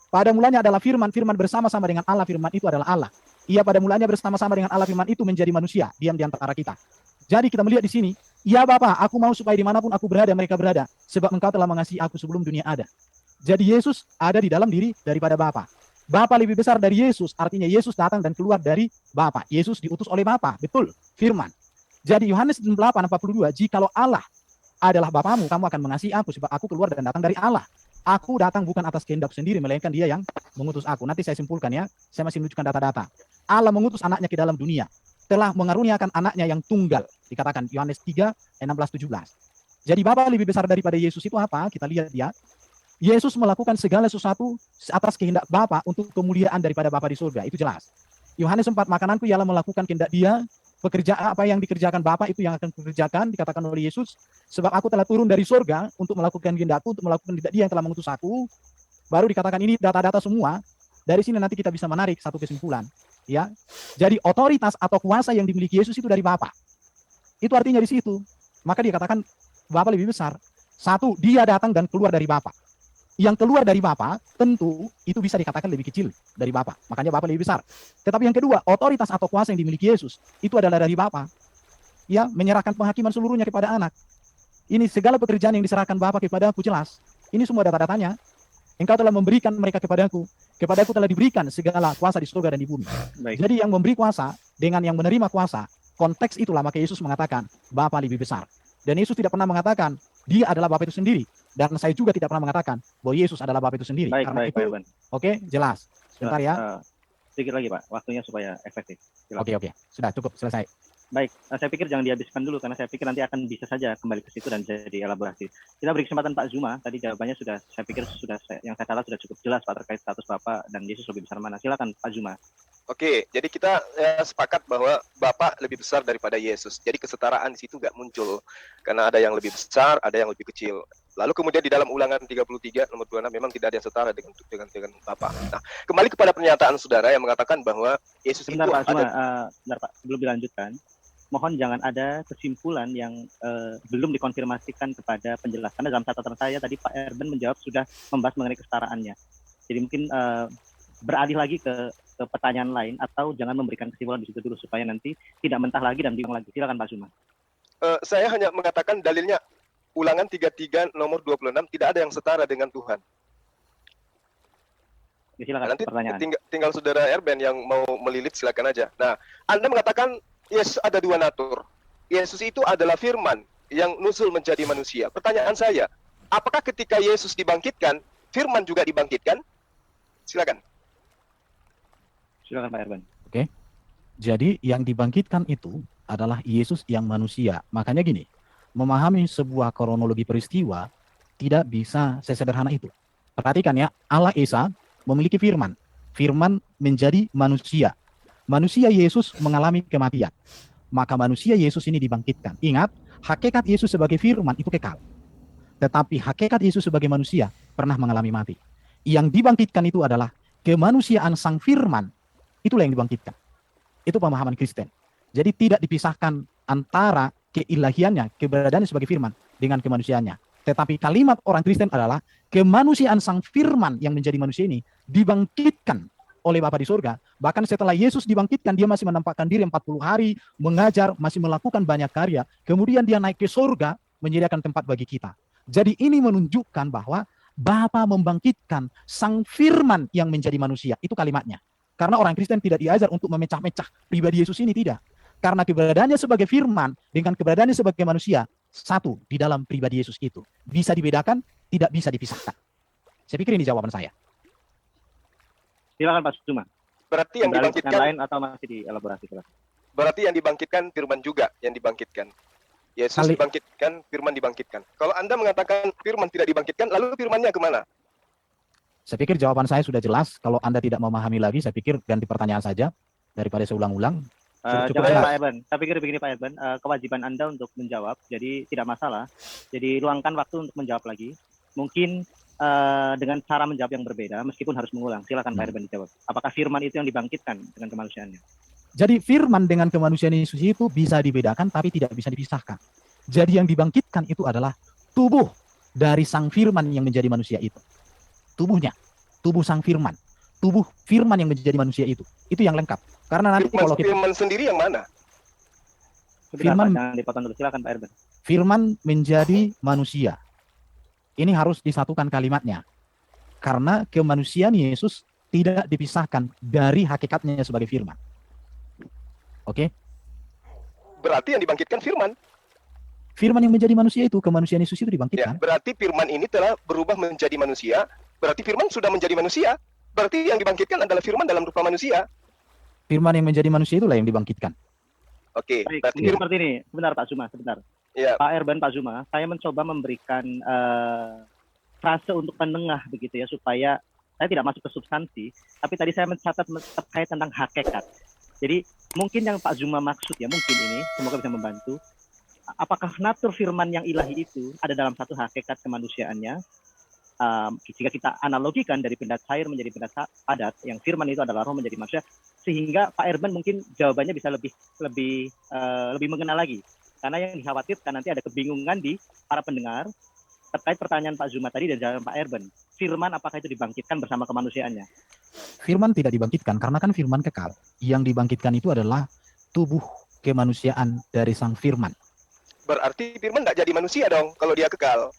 Pada mulanya adalah firman, firman bersama-sama dengan Allah, firman itu adalah Allah. Ia pada mulanya bersama-sama dengan Allah, firman itu menjadi manusia, diam di antara kita. Jadi kita melihat di sini, ya Bapa, aku mau supaya dimanapun aku berada, mereka berada. Sebab engkau telah mengasihi aku sebelum dunia ada. Jadi Yesus ada di dalam diri daripada Bapa. Bapa lebih besar dari Yesus, artinya Yesus datang dan keluar dari Bapa. Yesus diutus oleh Bapa, betul, firman. Jadi Yohanes 8:42, jikalau Allah adalah Bapamu, kamu akan mengasihi aku, sebab aku keluar dan datang dari Allah. Aku datang bukan atas kehendak sendiri, melainkan dia yang mengutus aku. Nanti saya simpulkan ya, saya masih menunjukkan data-data. Allah mengutus anaknya ke dalam dunia, telah mengaruniakan anaknya yang tunggal, dikatakan Yohanes 3:16-17. Jadi Bapa lebih besar daripada Yesus itu apa? Kita lihat ya. Yesus melakukan segala sesuatu atas kehendak Bapa untuk kemuliaan daripada Bapa di surga, itu jelas. Yohanes 4, makananku ialah melakukan kehendak dia, pekerjaan apa yang dikerjakan Bapa itu yang akan kukerjakan, dikatakan oleh Yesus, sebab aku telah turun dari surga untuk melakukan kehendakku, untuk melakukan kehendak dia yang telah mengutus aku. Baru dikatakan ini data-data semua. Dari sini nanti kita bisa menarik satu kesimpulan, ya. Jadi otoritas atau kuasa yang dimiliki Yesus itu dari Bapa. Itu artinya di situ. Maka dikatakan Bapa lebih besar. Satu, dia datang dan keluar dari Bapa. Yang keluar dari Bapa tentu itu bisa dikatakan lebih kecil dari Bapa. Makanya Bapa lebih besar. Tetapi yang kedua, otoritas atau kuasa yang dimiliki Yesus itu adalah dari Bapa. Ya, menyerahkan penghakiman seluruhnya kepada anak. Ini segala pekerjaan yang diserahkan Bapa kepada aku jelas. Ini semua data-datanya. Engkau telah memberikan mereka kepadaku. Kepadaku telah diberikan segala kuasa di surga dan di bumi. Baik. Jadi yang memberi kuasa dengan yang menerima kuasa, konteks itulah maka Yesus mengatakan Bapa lebih besar. Dan Yesus tidak pernah mengatakan dia adalah Bapa itu sendiri. Dan saya juga tidak pernah mengatakan bahwa Yesus adalah Bapa itu sendiri. Baik, Karena baik, itu, Pak Iban. oke, jelas. Sebentar ya. Sedikit lagi Pak, waktunya supaya efektif. Silakan. Oke. Sudah cukup, selesai. Baik, saya pikir jangan dihabiskan dulu karena saya pikir nanti akan bisa saja kembali ke situ dan jadi elaborasi. Kita beri kesempatan Pak Zuma, tadi jawabannya sudah, saya pikir sudah, yang saya catat sudah cukup jelas Pak terkait status Bapak dan Yesus lebih besar mana. Silakan Pak Zuma. Oke, jadi kita sepakat bahwa Bapa lebih besar daripada Yesus. Jadi kesetaraan di situ nggak muncul. Karena ada yang lebih besar, ada yang lebih kecil. Lalu kemudian di dalam ulangan 33 nomor 26 memang tidak ada yang setara dengan Bapa. Nah, kembali kepada pernyataan saudara yang mengatakan bahwa Yesus Sebentar itu Pak Zuma, ada. sebentar Pak, belum dilanjutkan. Mohon jangan ada kesimpulan yang belum dikonfirmasikan kepada penjelasan. Dalam catatan saya tadi Pak Erben menjawab sudah membahas mengenai kesetaraannya. Jadi mungkin beralih lagi ke pertanyaan lain atau jangan memberikan kesimpulan di situ dulu supaya nanti tidak mentah lagi dan bingung lagi. Silakan Pak Zuma. Saya hanya mengatakan dalilnya ulangan 33 nomor 26 tidak ada yang setara dengan Tuhan. Ya, silakan Nanti pertanyaan. tinggal saudara Erben yang mau melilit silakan aja. Nah, Anda mengatakan Yesus ada 2 natur. Yesus itu adalah firman yang nusul menjadi manusia. Pertanyaan saya, apakah ketika Yesus dibangkitkan, firman juga dibangkitkan? Silakan. Silakan Pak Erben. Jadi yang dibangkitkan itu adalah Yesus yang manusia. Makanya gini, memahami sebuah kronologi peristiwa tidak bisa sesederhana itu. Perhatikan ya, Allah Esa memiliki firman. Firman menjadi manusia. Manusia Yesus mengalami kematian. Maka manusia Yesus ini dibangkitkan. Ingat, hakikat Yesus sebagai firman itu kekal. Tetapi hakikat Yesus sebagai manusia pernah mengalami mati. Yang dibangkitkan itu adalah kemanusiaan sang firman. Itulah yang dibangkitkan. Itu pemahaman Kristen. Jadi tidak dipisahkan antara keilahiannya, keberadaannya sebagai firman dengan kemanusiaannya. Tetapi kalimat orang Kristen adalah kemanusiaan sang firman yang menjadi manusia ini dibangkitkan oleh Bapa di surga. Bahkan setelah Yesus dibangkitkan, dia masih menampakkan diri 40 hari, mengajar, masih melakukan banyak karya. Kemudian dia naik ke surga, menyediakan tempat bagi kita. Jadi ini menunjukkan bahwa Bapa membangkitkan Sang Firman yang menjadi manusia. Itu kalimatnya. Karena orang Kristen tidak diajar untuk memecah-mecah pribadi Yesus ini, tidak. Karena keberadaannya sebagai firman dengan keberadaannya sebagai manusia, satu di dalam pribadi Yesus itu. Bisa dibedakan, tidak bisa dipisahkan. Saya pikir ini jawaban saya. Silakan Pak Suma. Berarti yang Kembali dibangkitkan, pertanyaan lain atau masih dielaborasi? Silakan. berarti yang dibangkitkan firman juga yang dibangkitkan. Yesus dibangkitkan, firman dibangkitkan. Kalau Anda mengatakan firman tidak dibangkitkan, lalu firmannya kemana? Saya pikir jawaban saya sudah jelas. Kalau Anda tidak memahami lagi, saya pikir ganti pertanyaan saja daripada saya ulang-ulang. Cukup Jangan jelas. Pak Erben. Saya pikir begini Pak Erben, kewajiban Anda untuk menjawab, jadi tidak masalah. Jadi luangkan waktu untuk menjawab lagi. Mungkin dengan cara menjawab yang berbeda, meskipun harus mengulang. Silakan Pak Erben dijawab. Apakah firman itu yang dibangkitkan dengan kemanusiaannya? Jadi firman dengan kemanusiaan Yesus itu bisa dibedakan, tapi tidak bisa dipisahkan. Jadi yang dibangkitkan itu adalah tubuh dari Sang Firman yang menjadi manusia itu. Tubuhnya, tubuh Sang Firman, tubuh Firman yang menjadi manusia itu yang lengkap. Karena nanti kalau kita Firman sendiri yang mana? Firman, jangan dipotong dulu. Silakan Pak Erben. Firman menjadi manusia, ini harus disatukan kalimatnya. Karena kemanusiaan Yesus tidak dipisahkan dari hakikatnya sebagai Firman. Oke? Berarti yang dibangkitkan firman. Firman yang menjadi manusia itu, kemanusiaan Yesus itu Ya, dibangkitkan. berarti firman ini telah berubah menjadi manusia. Berarti firman sudah menjadi manusia. Berarti yang dibangkitkan adalah firman dalam rupa manusia. Firman yang menjadi manusia itulah yang dibangkitkan. Oke, Baik, berarti mungkin seperti ini. Sebentar Pak Suma, sebentar. ya, Pak Erben, Pak Zuma, saya mencoba memberikan frase untuk penengah begitu ya, supaya saya tidak masuk ke substansi, tapi tadi saya mencatat terkait tentang hakikat. Jadi mungkin yang Pak Zuma maksud ya, mungkin ini, semoga bisa membantu. Apakah natur firman yang ilahi itu ada dalam satu hakikat kemanusiaannya? Jika kita analogikan dari benda cair menjadi benda padat, yang firman itu adalah roh menjadi manusia, sehingga Pak Erben mungkin jawabannya bisa lebih mengenal lagi. Karena yang dikhawatirkan nanti ada kebingungan di para pendengar terkait pertanyaan Pak Zuma tadi dan jawaban Pak Erben. Firman apakah itu dibangkitkan bersama kemanusiaannya? Firman tidak dibangkitkan karena kan firman kekal. Yang dibangkitkan itu adalah tubuh kemanusiaan dari Sang Firman. berarti firman nggak jadi manusia dong kalau dia kekal.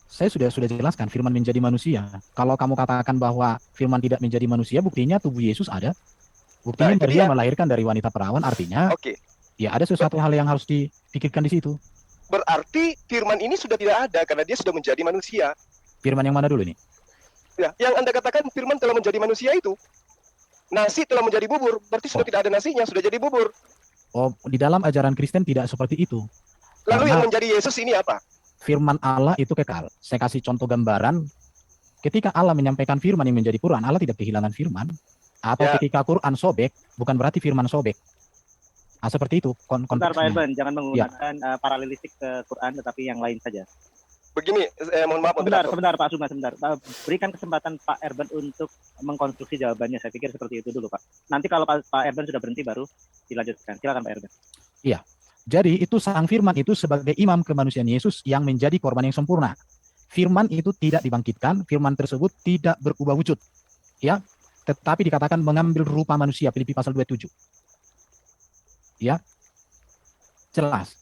Saya sudah jelaskan firman menjadi manusia. Kalau kamu katakan bahwa firman tidak menjadi manusia, buktinya tubuh Yesus ada. Buktinya Nah, itu Maria dia. melahirkan dari wanita perawan, artinya Oke, ya ada sesuatu hal yang harus dipikirkan di situ. berarti firman ini sudah tidak ada karena dia sudah menjadi manusia. Firman yang mana dulu nih? Ya, yang Anda katakan firman telah menjadi manusia itu. Nasi telah menjadi bubur, berarti sudah tidak ada nasinya, sudah jadi bubur. Oh, di dalam ajaran Kristen tidak seperti itu. Lalu Karena yang menjadi Yesus ini apa? firman Allah itu kekal. Saya kasih contoh gambaran. Ketika Allah menyampaikan firman yang menjadi Quran, Allah tidak kehilangan firman. Atau Ya. ketika Quran sobek, bukan berarti firman sobek. Seperti itu Sebentar Pak konteksnya. Erben, jangan menggunakan paralelistik ke Quran, tetapi yang lain saja. Begini, mohon maaf moderator. Sebentar Pak Zuma, sebentar. Berikan kesempatan Pak Erben untuk mengkonstruksi jawabannya. Saya pikir seperti itu dulu Pak. Nanti kalau Pak Erben sudah berhenti baru dilanjutkan. Silakan Pak Erben. Jadi itu Sang Firman itu sebagai imam kemanusiaan Yesus yang menjadi korban yang sempurna. Firman itu tidak dibangkitkan, firman tersebut tidak berubah wujud. Ya, tetapi dikatakan mengambil rupa manusia, Filipi pasal 27. Ya. Jelas.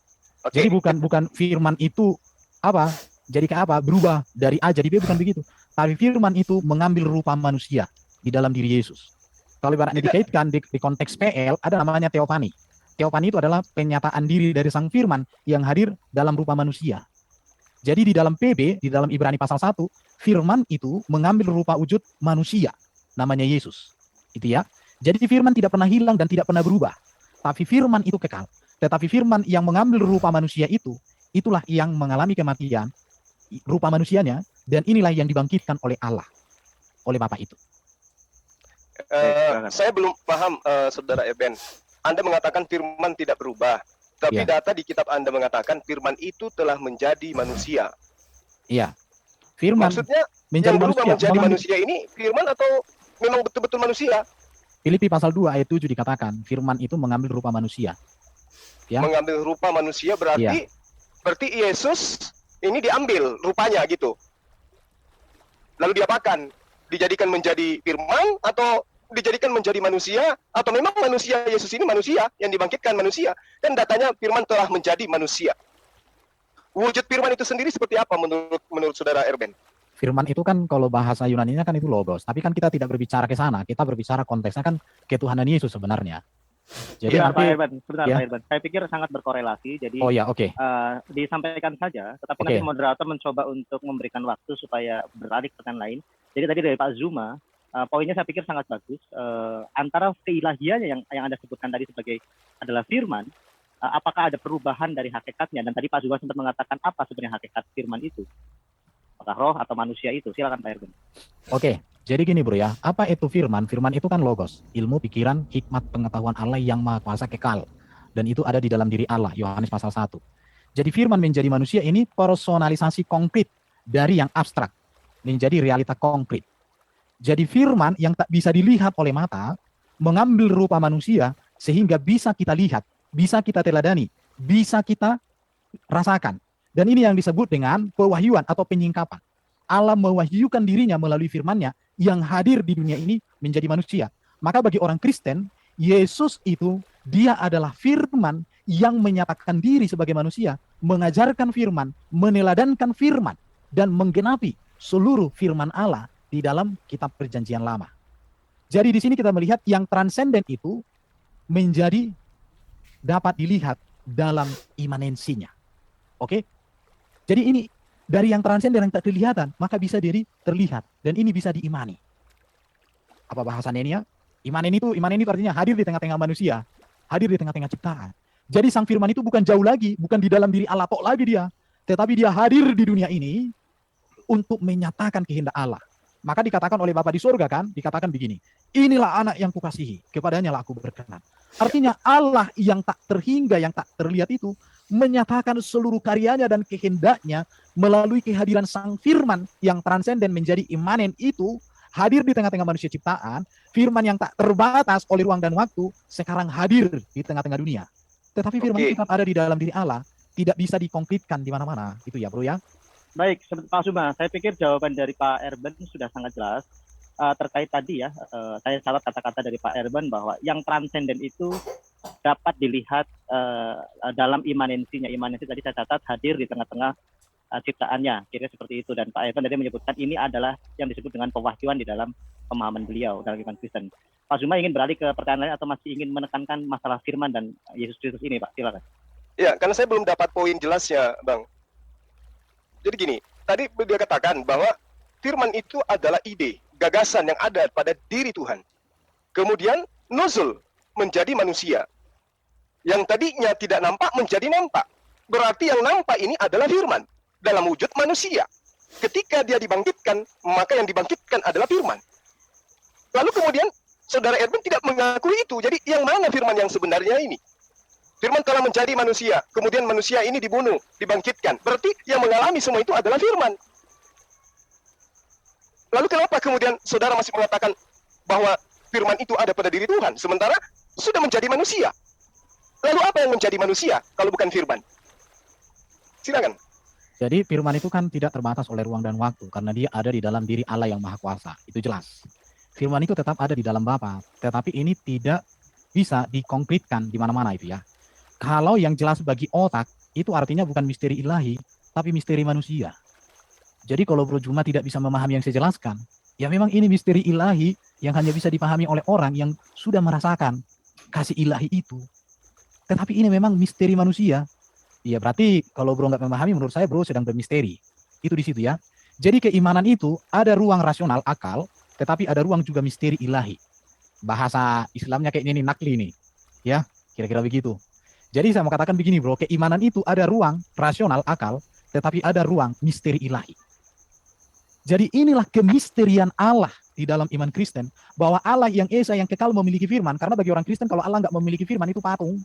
Oke. Jadi bukan firman itu apa? Jadi ke apa? Berubah dari A jadi B, bukan begitu. Tapi firman itu mengambil rupa manusia di dalam diri Yesus. Kalau ibaratnya Tidak. dikaitkan di konteks PL, ada namanya teofani. Teofani itu adalah penyataan diri dari Sang Firman yang hadir dalam rupa manusia. Jadi di dalam PB, di dalam Ibrani pasal 1, firman itu mengambil rupa wujud manusia. Namanya Yesus. Itu ya. Jadi firman tidak pernah hilang dan tidak pernah berubah. Tapi firman itu kekal. Tetapi firman yang mengambil rupa manusia itu, itulah yang mengalami kematian, rupa manusianya, dan inilah yang dibangkitkan oleh Allah, oleh Bapa itu. Saya belum paham, Saudara Eben. Anda mengatakan firman tidak berubah, tapi Ya. data di kitab Anda mengatakan firman itu telah menjadi manusia. Iya. Firman Maksudnya menjadi yang berubah manusia. menjadi mengambil- manusia ini firman atau memang betul-betul manusia? Filipi pasal 2 ayat 7 dikatakan, firman itu mengambil rupa manusia. Ya. Mengambil rupa manusia berarti Yesus ini diambil rupanya gitu. Lalu diapakan? Dijadikan menjadi firman atau dijadikan menjadi manusia, atau memang manusia Yesus ini manusia yang dibangkitkan manusia? Kan datanya firman telah menjadi manusia. Wujud firman itu sendiri seperti apa menurut saudara Erben? Firman itu kan kalau bahasa Yunaninya kan itu logos, tapi kan kita tidak berbicara ke sana, kita berbicara konteksnya kan ketuhanan Yesus sebenarnya. Jadi Ya, nanti, Pak Irban, sebentar ya. Pak Irban. Saya pikir sangat berkorelasi. Jadi oh ya, oke. disampaikan saja, tetapi Oke. nanti moderator mencoba untuk memberikan waktu supaya beralih ke pertanyaan lain. Jadi tadi dari Pak Zuma, poinnya saya pikir sangat bagus. Antara keilahiannya yang Anda sebutkan tadi sebagai adalah firman, apakah ada perubahan dari hakikatnya? Dan tadi Pak Zuma sempat mengatakan apa sebenarnya hakikat firman itu? Apakah roh atau manusia itu? Silakan Pak Irban. Oke, jadi gini bro ya, apa itu firman? Firman itu kan logos, ilmu, pikiran, hikmat, pengetahuan Allah yang maha kuasa kekal. Dan itu ada di dalam diri Allah, Yohanes pasal 1. Jadi firman menjadi manusia ini personalisasi konkret dari yang abstrak, menjadi realita konkret. Jadi firman yang tak bisa dilihat oleh mata, mengambil rupa manusia, sehingga bisa kita lihat, bisa kita teladani, bisa kita rasakan. Dan ini yang disebut dengan pewahyuan atau penyingkapan. Allah mewahyukan dirinya melalui firman-Nya yang hadir di dunia ini menjadi manusia. Maka bagi orang Kristen, Yesus itu dia adalah firman yang menyatakan diri sebagai manusia, mengajarkan firman, meneladankan firman, dan menggenapi seluruh firman Allah di dalam kitab Perjanjian Lama. Jadi di sini kita melihat yang transenden itu menjadi dapat dilihat dalam imanensinya. Oke? Jadi ini dari yang transenden yang tak kelihatan, maka bisa jadi terlihat dan ini bisa diimani. Apa bahasannya ini ya? Imanen itu artinya hadir di tengah-tengah manusia, hadir di tengah-tengah ciptaan. Jadi sang firman itu bukan jauh lagi, bukan di dalam diri Allah tok lagi dia, tetapi dia hadir di dunia ini untuk menyatakan kehendak Allah. Maka dikatakan oleh Bapa di surga kan, dikatakan begini, inilah anak yang kukasihi, kepadanya lah aku berkenan. Artinya Allah yang tak terhingga, yang tak terlihat itu, menyatakan seluruh karyanya dan kehendaknya melalui kehadiran sang firman yang transenden menjadi imanen itu, hadir di tengah-tengah manusia ciptaan, firman yang tak terbatas oleh ruang dan waktu, sekarang hadir di tengah-tengah dunia. Tetapi firman itu tetap ada di dalam diri Allah, tidak bisa dikonkretkan di mana-mana, gitu ya bro ya. Baik, Pak Suma, saya pikir jawaban dari Pak Erben sudah sangat jelas. Terkait tadi ya, saya catat kata-kata dari Pak Erben bahwa yang transenden itu dapat dilihat dalam imanensinya. Imanensi tadi saya catat hadir di tengah-tengah ciptaannya, kira seperti itu. Dan Pak Erben tadi menyebutkan ini adalah yang disebut dengan pewahyuan di dalam pemahaman beliau dalam iman Kristen. Pak Zuma ingin beralih ke pertanyaan lain atau masih ingin menekankan masalah firman dan Yesus Kristus ini, Pak? Silakan. Ya, karena saya belum dapat poin jelasnya, Bang. Jadi gini, tadi dia katakan bahwa firman itu adalah ide, gagasan yang ada pada diri Tuhan. Kemudian nuzul menjadi manusia. Yang tadinya tidak nampak menjadi nampak. Berarti yang nampak ini adalah firman dalam wujud manusia. Ketika dia dibangkitkan, maka yang dibangkitkan adalah firman. Lalu kemudian saudara Erben tidak mengakui itu. Jadi yang mana firman yang sebenarnya ini? Firman telah menjadi manusia, kemudian manusia ini dibunuh, dibangkitkan. Berarti yang mengalami semua itu adalah firman. Lalu kenapa kemudian saudara masih mengatakan bahwa firman itu ada pada diri Tuhan, sementara sudah menjadi manusia? Lalu apa yang menjadi manusia kalau bukan firman? Silakan. Jadi firman itu kan tidak terbatas oleh ruang dan waktu, karena dia ada di dalam diri Allah yang Maha Kuasa. Itu jelas. Firman itu tetap ada di dalam Bapa, tetapi ini tidak bisa dikonkretkan di mana-mana itu ya. Kalau yang jelas bagi otak, itu artinya bukan misteri ilahi, tapi misteri manusia. Jadi kalau Bro Juma tidak bisa memahami yang saya jelaskan, ya memang ini misteri ilahi yang hanya bisa dipahami oleh orang yang sudah merasakan kasih ilahi itu. Tetapi ini memang misteri manusia. Ya berarti kalau Bro nggak memahami, menurut saya Bro sedang bermisteri. Itu di situ ya. Jadi keimanan itu ada ruang rasional, akal, tetapi ada ruang juga misteri ilahi. Bahasa Islamnya kayak ini nakli nih. Ya, kira-kira begitu. Jadi saya mau katakan begini bro, keimanan itu ada ruang rasional, akal, tetapi ada ruang misteri ilahi. Jadi inilah kemisterian Allah di dalam iman Kristen, bahwa Allah yang esa, yang kekal memiliki firman, karena bagi orang Kristen kalau Allah nggak memiliki firman itu patung,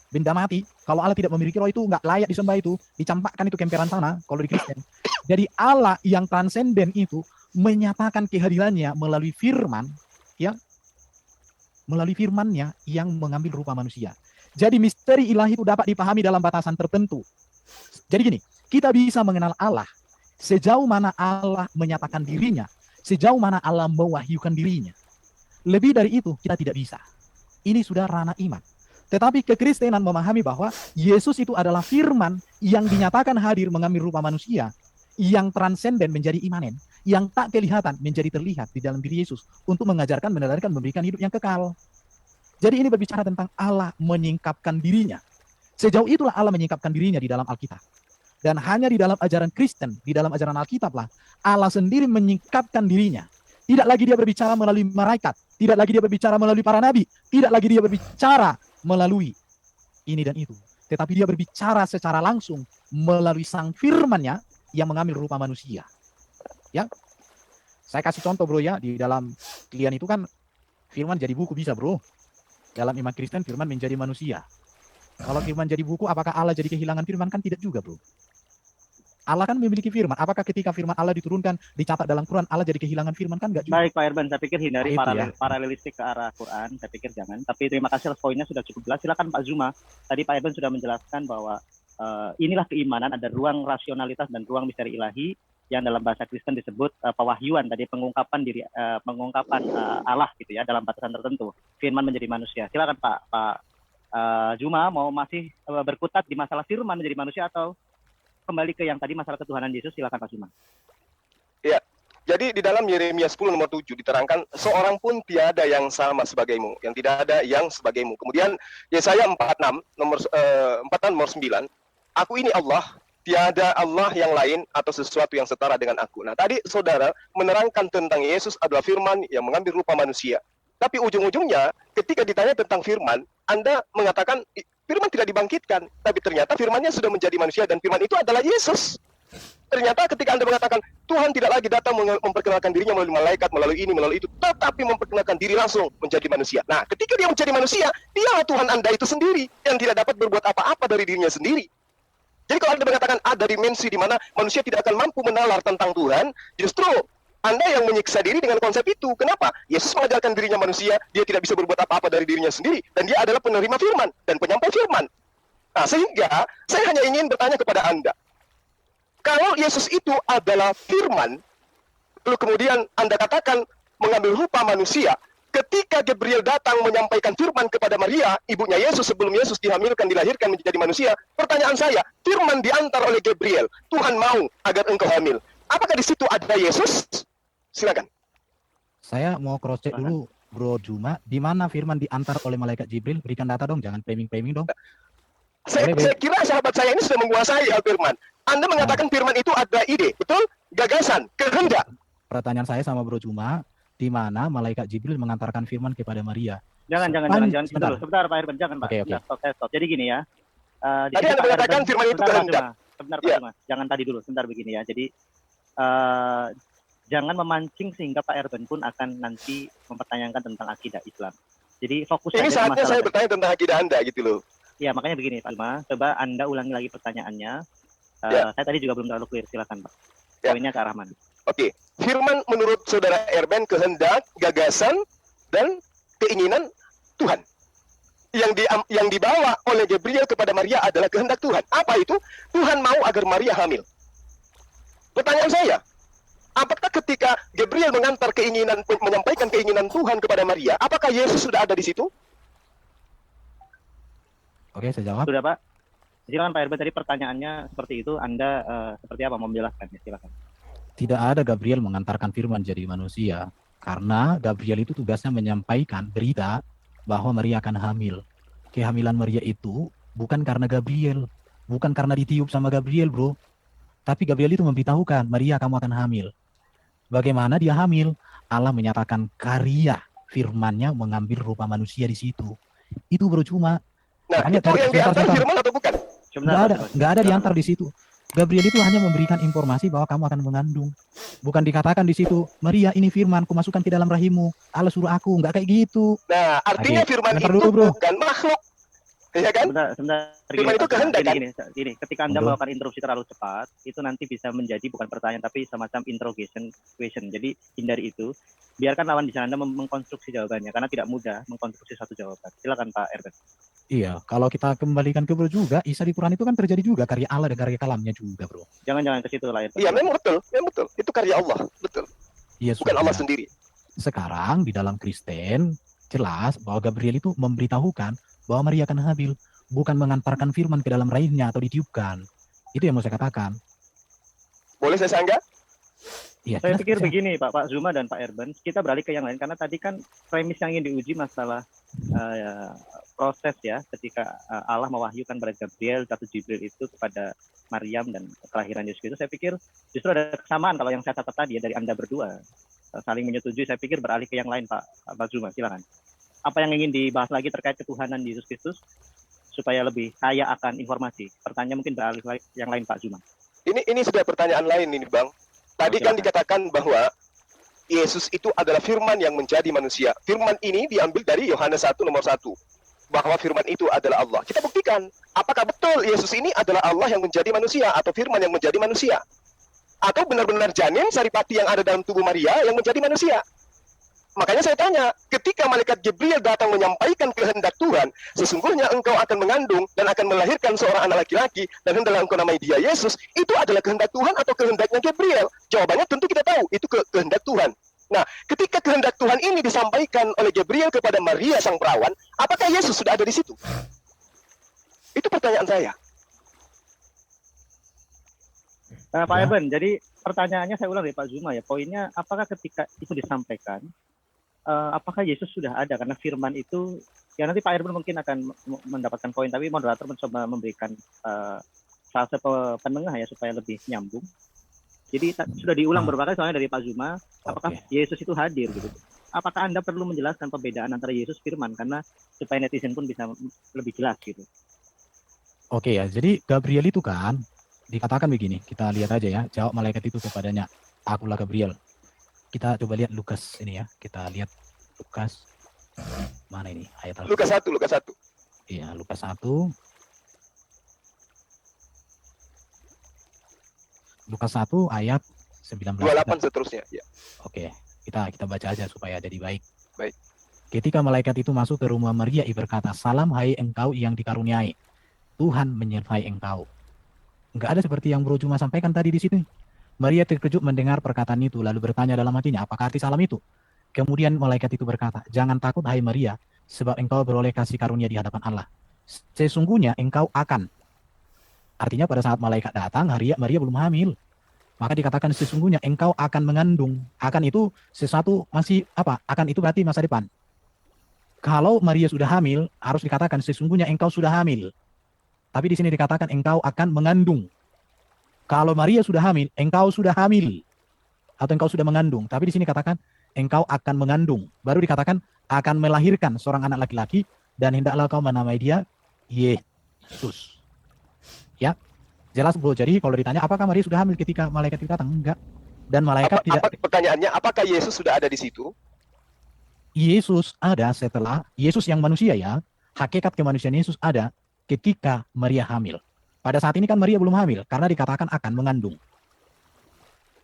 benda mati. Kalau Allah tidak memiliki roh itu nggak layak disembah, itu dicampakkan itu kemperan sana kalau di Kristen. Jadi Allah yang transenden itu menyatakan kehadirannya melalui firman, ya, melalui firman-Nya yang mengambil rupa manusia. Jadi misteri ilahi itu dapat dipahami dalam batasan tertentu. Jadi gini, kita bisa mengenal Allah sejauh mana Allah menyatakan dirinya, sejauh mana Allah mewahyukan dirinya. Lebih dari itu kita tidak bisa. Ini sudah ranah iman. Tetapi kekristenan memahami bahwa Yesus itu adalah firman yang dinyatakan hadir mengambil rupa manusia, yang transenden menjadi imanen, yang tak kelihatan menjadi terlihat di dalam diri Yesus untuk mengajarkan, meneladani, memberikan hidup yang kekal. Jadi ini berbicara tentang Allah menyingkapkan dirinya. Sejauh itulah Allah menyingkapkan dirinya di dalam Alkitab. Dan hanya di dalam ajaran Kristen, di dalam ajaran Alkitab lah, Allah sendiri menyingkapkan dirinya. Tidak lagi dia berbicara melalui malaikat, tidak lagi dia berbicara melalui para nabi, tidak lagi dia berbicara melalui ini dan itu. Tetapi dia berbicara secara langsung melalui sang firman-Nya yang mengambil rupa manusia. Ya, saya kasih contoh bro ya, di dalam klien itu kan firman jadi buku bisa bro. Dalam iman Kristen firman menjadi manusia. Kalau firman jadi buku, apakah Allah jadi kehilangan firman? Kan tidak juga bro. Allah kan memiliki firman. Apakah ketika firman Allah diturunkan, dicatat dalam Quran, Allah jadi kehilangan firman? Kan enggak juga. Baik Pak Erben, saya pikir hindari Nah, itu ya. paralelistik ke arah Quran, saya pikir jangan. Tapi terima kasih atas poinnya sudah cukup jelas. Silakan Pak Zuma. Tadi Pak Erben sudah menjelaskan bahwa inilah keimanan, ada ruang rasionalitas dan ruang misteri ilahi yang dalam bahasa Kristen disebut pewahyuan, tadi pengungkapan diri, Allah gitu ya dalam batasan tertentu. Firman menjadi manusia. Silakan Pak Zuma mau masih berkutat di masalah firman menjadi manusia atau kembali ke yang tadi masalah ketuhanan Yesus? Silakan Pak Zuma. Ya, jadi di dalam Yeremia 10 nomor 7 diterangkan, seorang pun tiada yang sama sebagaimu, yang tidak ada yang sebagaimu. Kemudian Yesaya 46 nomor 9, aku ini Allah, tiada Allah yang lain atau sesuatu yang setara dengan aku. Nah, tadi saudara menerangkan tentang Yesus adalah firman yang mengambil rupa manusia. Tapi ujung-ujungnya ketika ditanya tentang firman, Anda mengatakan firman tidak dibangkitkan, tapi ternyata firmannya sudah menjadi manusia dan firman itu adalah Yesus. Ternyata ketika Anda mengatakan Tuhan tidak lagi datang memperkenalkan dirinya melalui malaikat, melalui ini, melalui itu, tetapi memperkenalkan diri langsung menjadi manusia. Nah, ketika dia menjadi manusia, dialah Tuhan Anda itu sendiri yang tidak dapat berbuat apa-apa dari dirinya sendiri. Jadi kalau Anda mengatakan ada dimensi di mana manusia tidak akan mampu menalar tentang Tuhan, justru Anda yang menyiksa diri dengan konsep itu. Kenapa? Yesus mengajarkan dirinya manusia, dia tidak bisa berbuat apa-apa dari dirinya sendiri, dan dia adalah penerima firman dan penyampai firman. Nah, sehingga saya hanya ingin bertanya kepada Anda, kalau Yesus itu adalah firman, lalu kemudian Anda katakan mengambil rupa manusia, ketika Gabriel datang menyampaikan firman kepada Maria, ibunya Yesus sebelum Yesus dihamilkan, dilahirkan menjadi manusia, pertanyaan saya, firman diantar oleh Gabriel, Tuhan mau agar engkau hamil. Apakah di situ ada Yesus? Silakan. Saya mau cross check dulu Bro Juma, di mana firman diantar oleh malaikat Jibril? Berikan data dong, jangan framing dong. Saya kira sahabat saya ini sudah menguasai Al-Firman. Anda mengatakan firman itu ada ide, betul? Gagasan, kehendak. Pertanyaan saya sama Bro Juma, di mana malaikat Jibril mengantarkan firman kepada Maria? Jangan sebentar Pak Irfan, jangan Pak. Oke. Stop. Jadi gini ya. Tadi Anda mengatakan firman itu kehendak. Sebentar Pak Zuma, jangan tadi dulu, sebentar begini ya. Jadi jangan memancing sehingga Pak Erben pun akan nanti mempertanyakan tentang akidah Islam. Jadi fokus ini saja saatnya saya bertanya tentang akidah Anda gitu loh. Ya, makanya begini Pak Zuma, coba Anda ulangi lagi pertanyaannya. Saya tadi juga belum terlalu clear, silakan Pak. Poinnya ke arah mana? Oke. Firman menurut saudara Erben kehendak, gagasan, dan keinginan Tuhan. Yang dibawa oleh Gabriel kepada Maria adalah kehendak Tuhan. Apa itu? Tuhan mau agar Maria hamil. Pertanyaan saya, apakah ketika Gabriel menyampaikan keinginan Tuhan kepada Maria, apakah Yesus sudah ada di situ? Oke, saya jawab. Sudah Pak. Silakan Pak Erben, tadi pertanyaannya seperti itu. Anda seperti apa mau menjelaskan? Ya, silakan. Tidak ada Gabriel mengantarkan firman jadi manusia, karena Gabriel itu tugasnya menyampaikan berita bahwa Maria akan hamil. Kehamilan Maria itu bukan karena Gabriel, bukan karena ditiup sama Gabriel, bro. Tapi Gabriel itu memberitahukan, Maria kamu akan hamil. Bagaimana dia hamil? Allah menyatakan karya firman-Nya mengambil rupa manusia di situ. Itu bro, cuma. Nah, itu yang diantar firman atau bukan? Nggak ada diantar di situ. Gabriel itu hanya memberikan informasi bahwa kamu akan mengandung. Bukan dikatakan di situ, Maria ini firman, kumasukkan ke dalam rahimmu. Allah suruh aku, nggak kayak gitu. Nah, artinya firman itu dulu, bro. bukan makhluk. Ya kan? Sebentar. Firman itu kehendak kan? Gini, ketika Anda melakukan interupsi terlalu cepat, itu nanti bisa menjadi bukan pertanyaan tapi semacam interrogation question. Jadi hindari itu. Biarkan lawan di sana Anda mengkonstruksi jawabannya karena tidak mudah mengkonstruksi satu jawaban. Silakan Pak Erben. Iya, kalau kita kembalikan ke bro juga, Isa di Quran itu kan terjadi juga karya Allah dan karya kalamnya juga, bro. Jangan ke situ lah. Iya, memang betul. Itu karya Allah, betul. Iya, bukan Allah sendiri. Sekarang di dalam Kristen jelas bahwa Gabriel itu memberitahukan bahwa Maria akan hamil, bukan mengantarkan firman ke dalam rahimnya atau ditiupkan. Itu yang mau saya katakan. Boleh saya sanggah? Iya, Saya jelas, pikir jelas. begini Pak Zuma dan Pak Erben, kita beralih ke yang lain karena tadi kan premis yang ingin diuji masalah proses ya ketika Allah mewahyukan pada Gabriel atau Jibril itu kepada Maryam dan kelahiran Yesus itu. Saya pikir justru ada kesamaan kalau yang saya catat tadi ya dari Anda berdua saling menyetujui. Saya pikir beralih ke yang lain Pak Zuma, silakan. Apa yang ingin dibahas lagi terkait ketuhanan Yesus Kristus supaya lebih kaya akan informasi? Pertanyaan mungkin beralih yang lain Pak Zuma. Ini sudah pertanyaan lain ini Bang. Tadi kan dikatakan bahwa Yesus itu adalah firman yang menjadi manusia. Firman ini diambil dari Yohanes 1 nomor 1. Bahwa firman itu adalah Allah. Kita buktikan, apakah betul Yesus ini adalah Allah yang menjadi manusia atau firman yang menjadi manusia? Atau benar-benar janin saripati yang ada dalam tubuh Maria yang menjadi manusia? Makanya saya tanya, ketika malaikat Jibril datang menyampaikan kehendak Tuhan, sesungguhnya engkau akan mengandung dan akan melahirkan seorang anak laki-laki, dan hendaklah engkau namai dia Yesus, itu adalah kehendak Tuhan atau kehendaknya Gabriel? Jawabannya tentu kita tahu, itu kehendak Tuhan. Nah, ketika kehendak Tuhan ini disampaikan oleh Gabriel kepada Maria sang perawan, apakah Yesus sudah ada di situ? Itu pertanyaan saya. Pak Eben, jadi pertanyaannya saya ulang dari Pak Zuma ya, poinnya apakah ketika itu disampaikan, apakah Yesus sudah ada? Karena firman itu, ya nanti Pak Erben mungkin akan mendapatkan poin, tapi moderator mencoba memberikan salsa penengah ya supaya lebih nyambung. Jadi sudah diulang beberapa kali soalnya dari Pak Zuma, apakah Yesus itu hadir gitu? Apakah Anda perlu menjelaskan perbedaan antara Yesus firman karena supaya netizen pun bisa lebih jelas gitu? Oke ya, jadi Gabriel itu kan dikatakan begini, kita lihat aja ya, jawab malaikat itu kepadanya, akulah Gabriel. Kita coba lihat Lukas ini ya, kita lihat Lukas, mana ini ayat Lukas 1. Iya, Lukas 1. Lukas 1 ayat 19. 28 seterusnya. Ya. Oke, kita baca aja supaya jadi baik. Baik. Ketika malaikat itu masuk ke rumah Maria, ia berkata, "Salam hai engkau yang dikaruniai, Tuhan menyertai engkau." Enggak ada seperti yang Bro Juma sampaikan tadi di situ. Maria terkejut mendengar perkataan itu, lalu bertanya dalam hatinya, apakah arti salam itu? Kemudian malaikat itu berkata, "Jangan takut hai Maria, sebab engkau beroleh kasih karunia di hadapan Allah. Sesungguhnya engkau akan." Artinya pada saat malaikat datang, Maria belum hamil. Maka dikatakan sesungguhnya engkau akan mengandung. Akan itu sesuatu masih apa? Akan itu berarti masa depan. Kalau Maria sudah hamil, harus dikatakan sesungguhnya engkau sudah hamil. Tapi di sini dikatakan engkau akan mengandung. Kalau Maria sudah hamil, engkau sudah hamil. Atau engkau sudah mengandung. Tapi di sini katakan engkau akan mengandung. Baru dikatakan akan melahirkan seorang anak laki-laki dan hendaklah kau menamai dia Yesus. Ya, jelas Bro. Jadi kalau ditanya apakah Maria sudah hamil ketika malaikat itu datang? Enggak. Dan malaikat tidak. Pertanyaannya, apakah Yesus sudah ada di situ? Yesus ada setelah Yesus yang manusia ya. Hakikat kemanusiaan Yesus ada ketika Maria hamil. Pada saat ini kan Maria belum hamil karena dikatakan akan mengandung.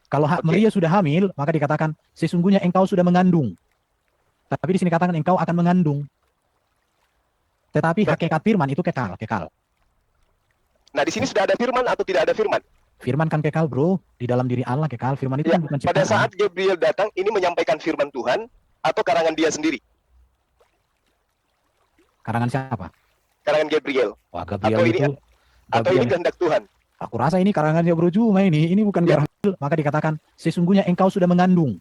Kalau Maria sudah hamil, maka dikatakan sesungguhnya engkau sudah mengandung. Tapi di sini katakan engkau akan mengandung. Tetapi hakikat firman itu kekal. Nah, di sini sudah ada firman atau tidak ada firman? Firman kan kekal, Bro. Di dalam diri Allah kekal. Firman itu Ya, kan bukan ciptaan. pada saat Gabriel datang, ini menyampaikan firman Tuhan atau karangan dia sendiri? Karangan siapa? Karangan Gabriel. Wah, Gabriel atau ini kehendak Tuhan? Aku rasa ini karangannya Bro Juma ini. Ini bukan karangan. Maka dikatakan sesungguhnya engkau sudah mengandung.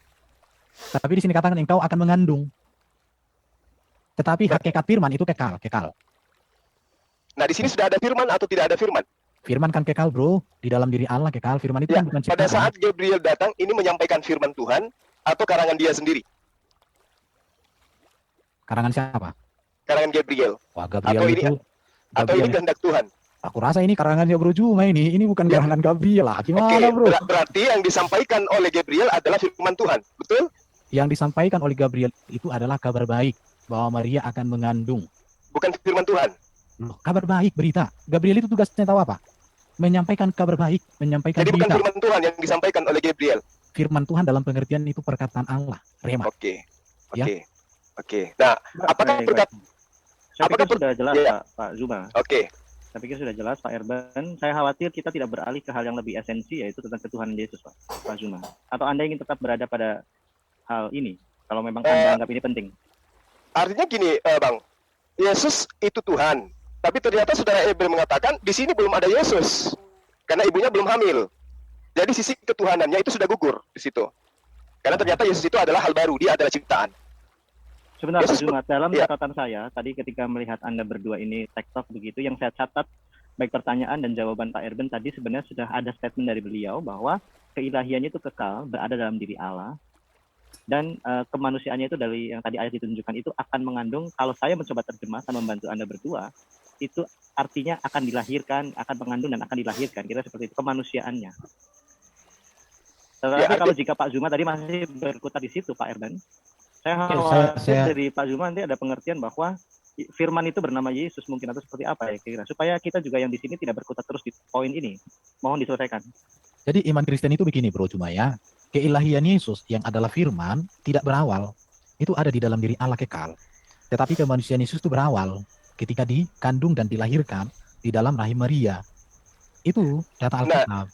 Tapi di sini katakan engkau akan mengandung. Tetapi hakikat firman itu kekal. Nah, di sini sudah ada firman atau tidak ada firman? Firman kan kekal, Bro. Di dalam diri Allah kekal. Firman itu kan bukan ciptaan. Pada saat Gabriel datang, ini menyampaikan firman Tuhan atau karangan dia sendiri? Karangan siapa? Karangan Gabriel. Wah, Gabriel atau ini kehendak Tuhan? Aku rasa ini karangannya Bro Juma ini. Ini bukan karangan Gabriel lah. Gimana, Bro? Berarti yang disampaikan oleh Gabriel adalah firman Tuhan, betul? Yang disampaikan oleh Gabriel itu adalah kabar baik bahwa Maria akan mengandung. Bukan firman Tuhan. Loh, kabar baik, berita. Gabriel itu tugasnya tahu apa? Menyampaikan kabar baik, menyampaikan Jadi berita. bukan firman Tuhan yang disampaikan oleh Gabriel. Firman Tuhan dalam pengertian itu perkataan Allah. Rema. Oke. Ya. Nah, apakah Saya pikir sudah jelas Pak Zuma. Oke. Saya pikir sudah jelas Pak Erben. Saya khawatir kita tidak beralih ke hal yang lebih esensi, yaitu tentang ketuhanan Yesus, Pak Zuma. Atau Anda ingin tetap berada pada hal ini? Kalau memang Eh, Anda anggap ini penting. Artinya gini, Bang, Yesus itu Tuhan, tapi ternyata saudara Ebel mengatakan di sini belum ada Yesus karena ibunya belum hamil. Jadi sisi ketuhanannya itu sudah gugur di situ. Karena ternyata Yesus itu adalah hal baru, dia adalah ciptaan. Sebentar Pak Yesus Jumat, dalam ya. catatan saya tadi ketika melihat Anda berdua ini tektok begitu, yang saya catat baik pertanyaan dan jawaban Pak Erben tadi sebenarnya sudah ada statement dari beliau bahwa keilahiannya itu kekal, berada dalam diri Allah, dan kemanusiaannya itu dari yang tadi ayat ditunjukkan itu akan mengandung, kalau saya mencoba terjemahkan membantu Anda berdua, itu artinya akan dilahirkan, akan mengandung dan akan dilahirkan, kira seperti itu kemanusiaannya. Tetapi Ya, kalau jika Pak Zuma tadi masih berkutat di situ Pak Erben, saya Oke, khawatir saya- dari Pak Zuma nanti ada pengertian bahwa firman itu bernama Yesus mungkin, atau seperti apa ya kira, supaya kita juga yang di sini tidak berkutat terus di poin ini. Mohon diselesaikan. Jadi iman Kristen itu begini bro, cuma ya, keilahian Yesus yang adalah firman tidak berawal, itu ada di dalam diri Allah kekal. Tetapi kemanusiaan Yesus itu berawal ketika dikandung dan dilahirkan di dalam rahim Maria. Itu data Alkitab.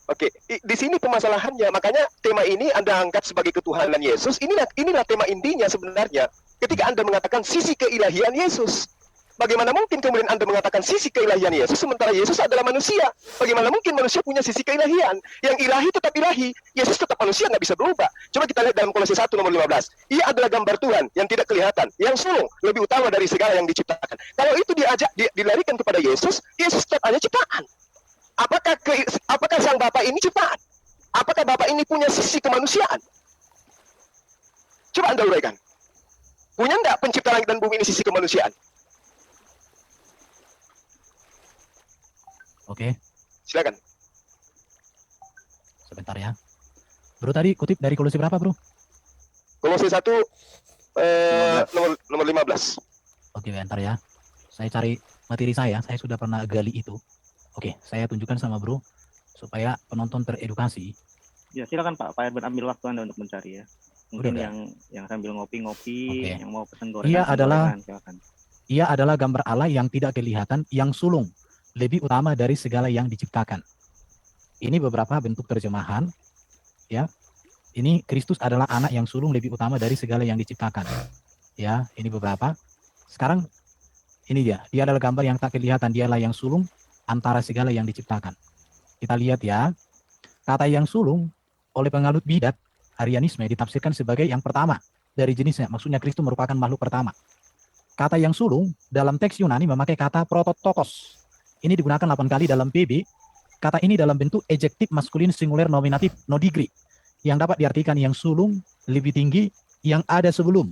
Oke, di sini permasalahannya. Makanya tema ini Anda angkat sebagai ketuhanan Yesus. Inilah tema intinya sebenarnya. Ketika Anda mengatakan sisi keilahian Yesus, bagaimana mungkin kemudian Anda mengatakan sisi keilahian Yesus sementara Yesus adalah manusia? Bagaimana mungkin manusia punya sisi keilahian? Yang ilahi tetap ilahi, Yesus tetap manusia, nggak bisa berubah. Coba kita lihat dalam Kolose 1 nomor 15. Ia adalah gambar Tuhan yang tidak kelihatan, yang sulung, lebih utama dari segala yang diciptakan. Kalau itu dilarikan kepada Yesus, Yesus tetap hanya ciptaan. Apakah sang Bapa ini ciptaan? Apakah Bapa ini punya sisi kemanusiaan? Coba Anda uraikan. Punya enggak pencipta langit dan bumi ini sisi kemanusiaan? Oke, Silakan. sebentar ya. Bro tadi kutip dari Kolose berapa bro? Kolose 1 nomor 15. Oke, bentar ya. Saya cari materi saya sudah pernah gali itu. Oke, saya tunjukkan sama bro supaya penonton teredukasi. Ya silakan Pak Erben, ambil waktu Anda untuk mencari ya. Mungkin Udah. yang sambil ngopi-ngopi, Oke. yang mau pesan gorengan. Ia pesan adalah- gorengan, silakan. Ia adalah gambar Allah yang tidak kelihatan, yang sulung, lebih utama dari segala yang diciptakan. Ini beberapa bentuk terjemahan, ya. Ini Kristus adalah anak yang sulung lebih utama dari segala yang diciptakan. Ya, ini beberapa. Sekarang ini dia adalah gambar yang tak kelihatan, dialah yang sulung antara segala yang diciptakan. Kita lihat ya, kata yang sulung oleh pengalut bidat Arianisme ditafsirkan sebagai yang pertama dari jenisnya, maksudnya Kristus merupakan makhluk pertama. Kata yang sulung dalam teks Yunani memakai kata prototokos. Ini digunakan 8 kali dalam PB. Kata ini dalam bentuk ejektif maskulin singular nominatif no degree, yang dapat diartikan yang sulung, lebih tinggi, yang ada sebelum.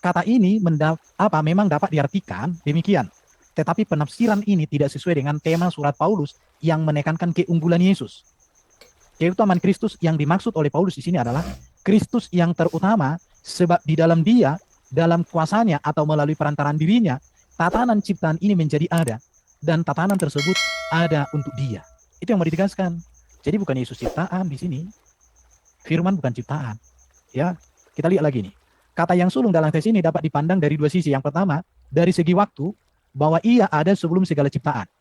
Kata ini memang dapat diartikan demikian. Tetapi penafsiran ini tidak sesuai dengan tema surat Paulus yang menekankan keunggulan Yesus. Keutamaan Kristus yang dimaksud oleh Paulus di sini adalah Kristus yang terutama, sebab di dalam Dia, dalam kuasanya atau melalui perantaraan dirinya, tatanan ciptaan ini menjadi ada, dan tatanan tersebut ada untuk Dia. Itu yang mau ditegaskan. Jadi bukan Yesus ciptaan di sini. Firman bukan ciptaan. Ya, kita lihat lagi nih. Kata yang sulung dalam teks ini dapat dipandang dari dua sisi. Yang pertama, dari segi waktu, bahwa ia ada sebelum segala ciptaan.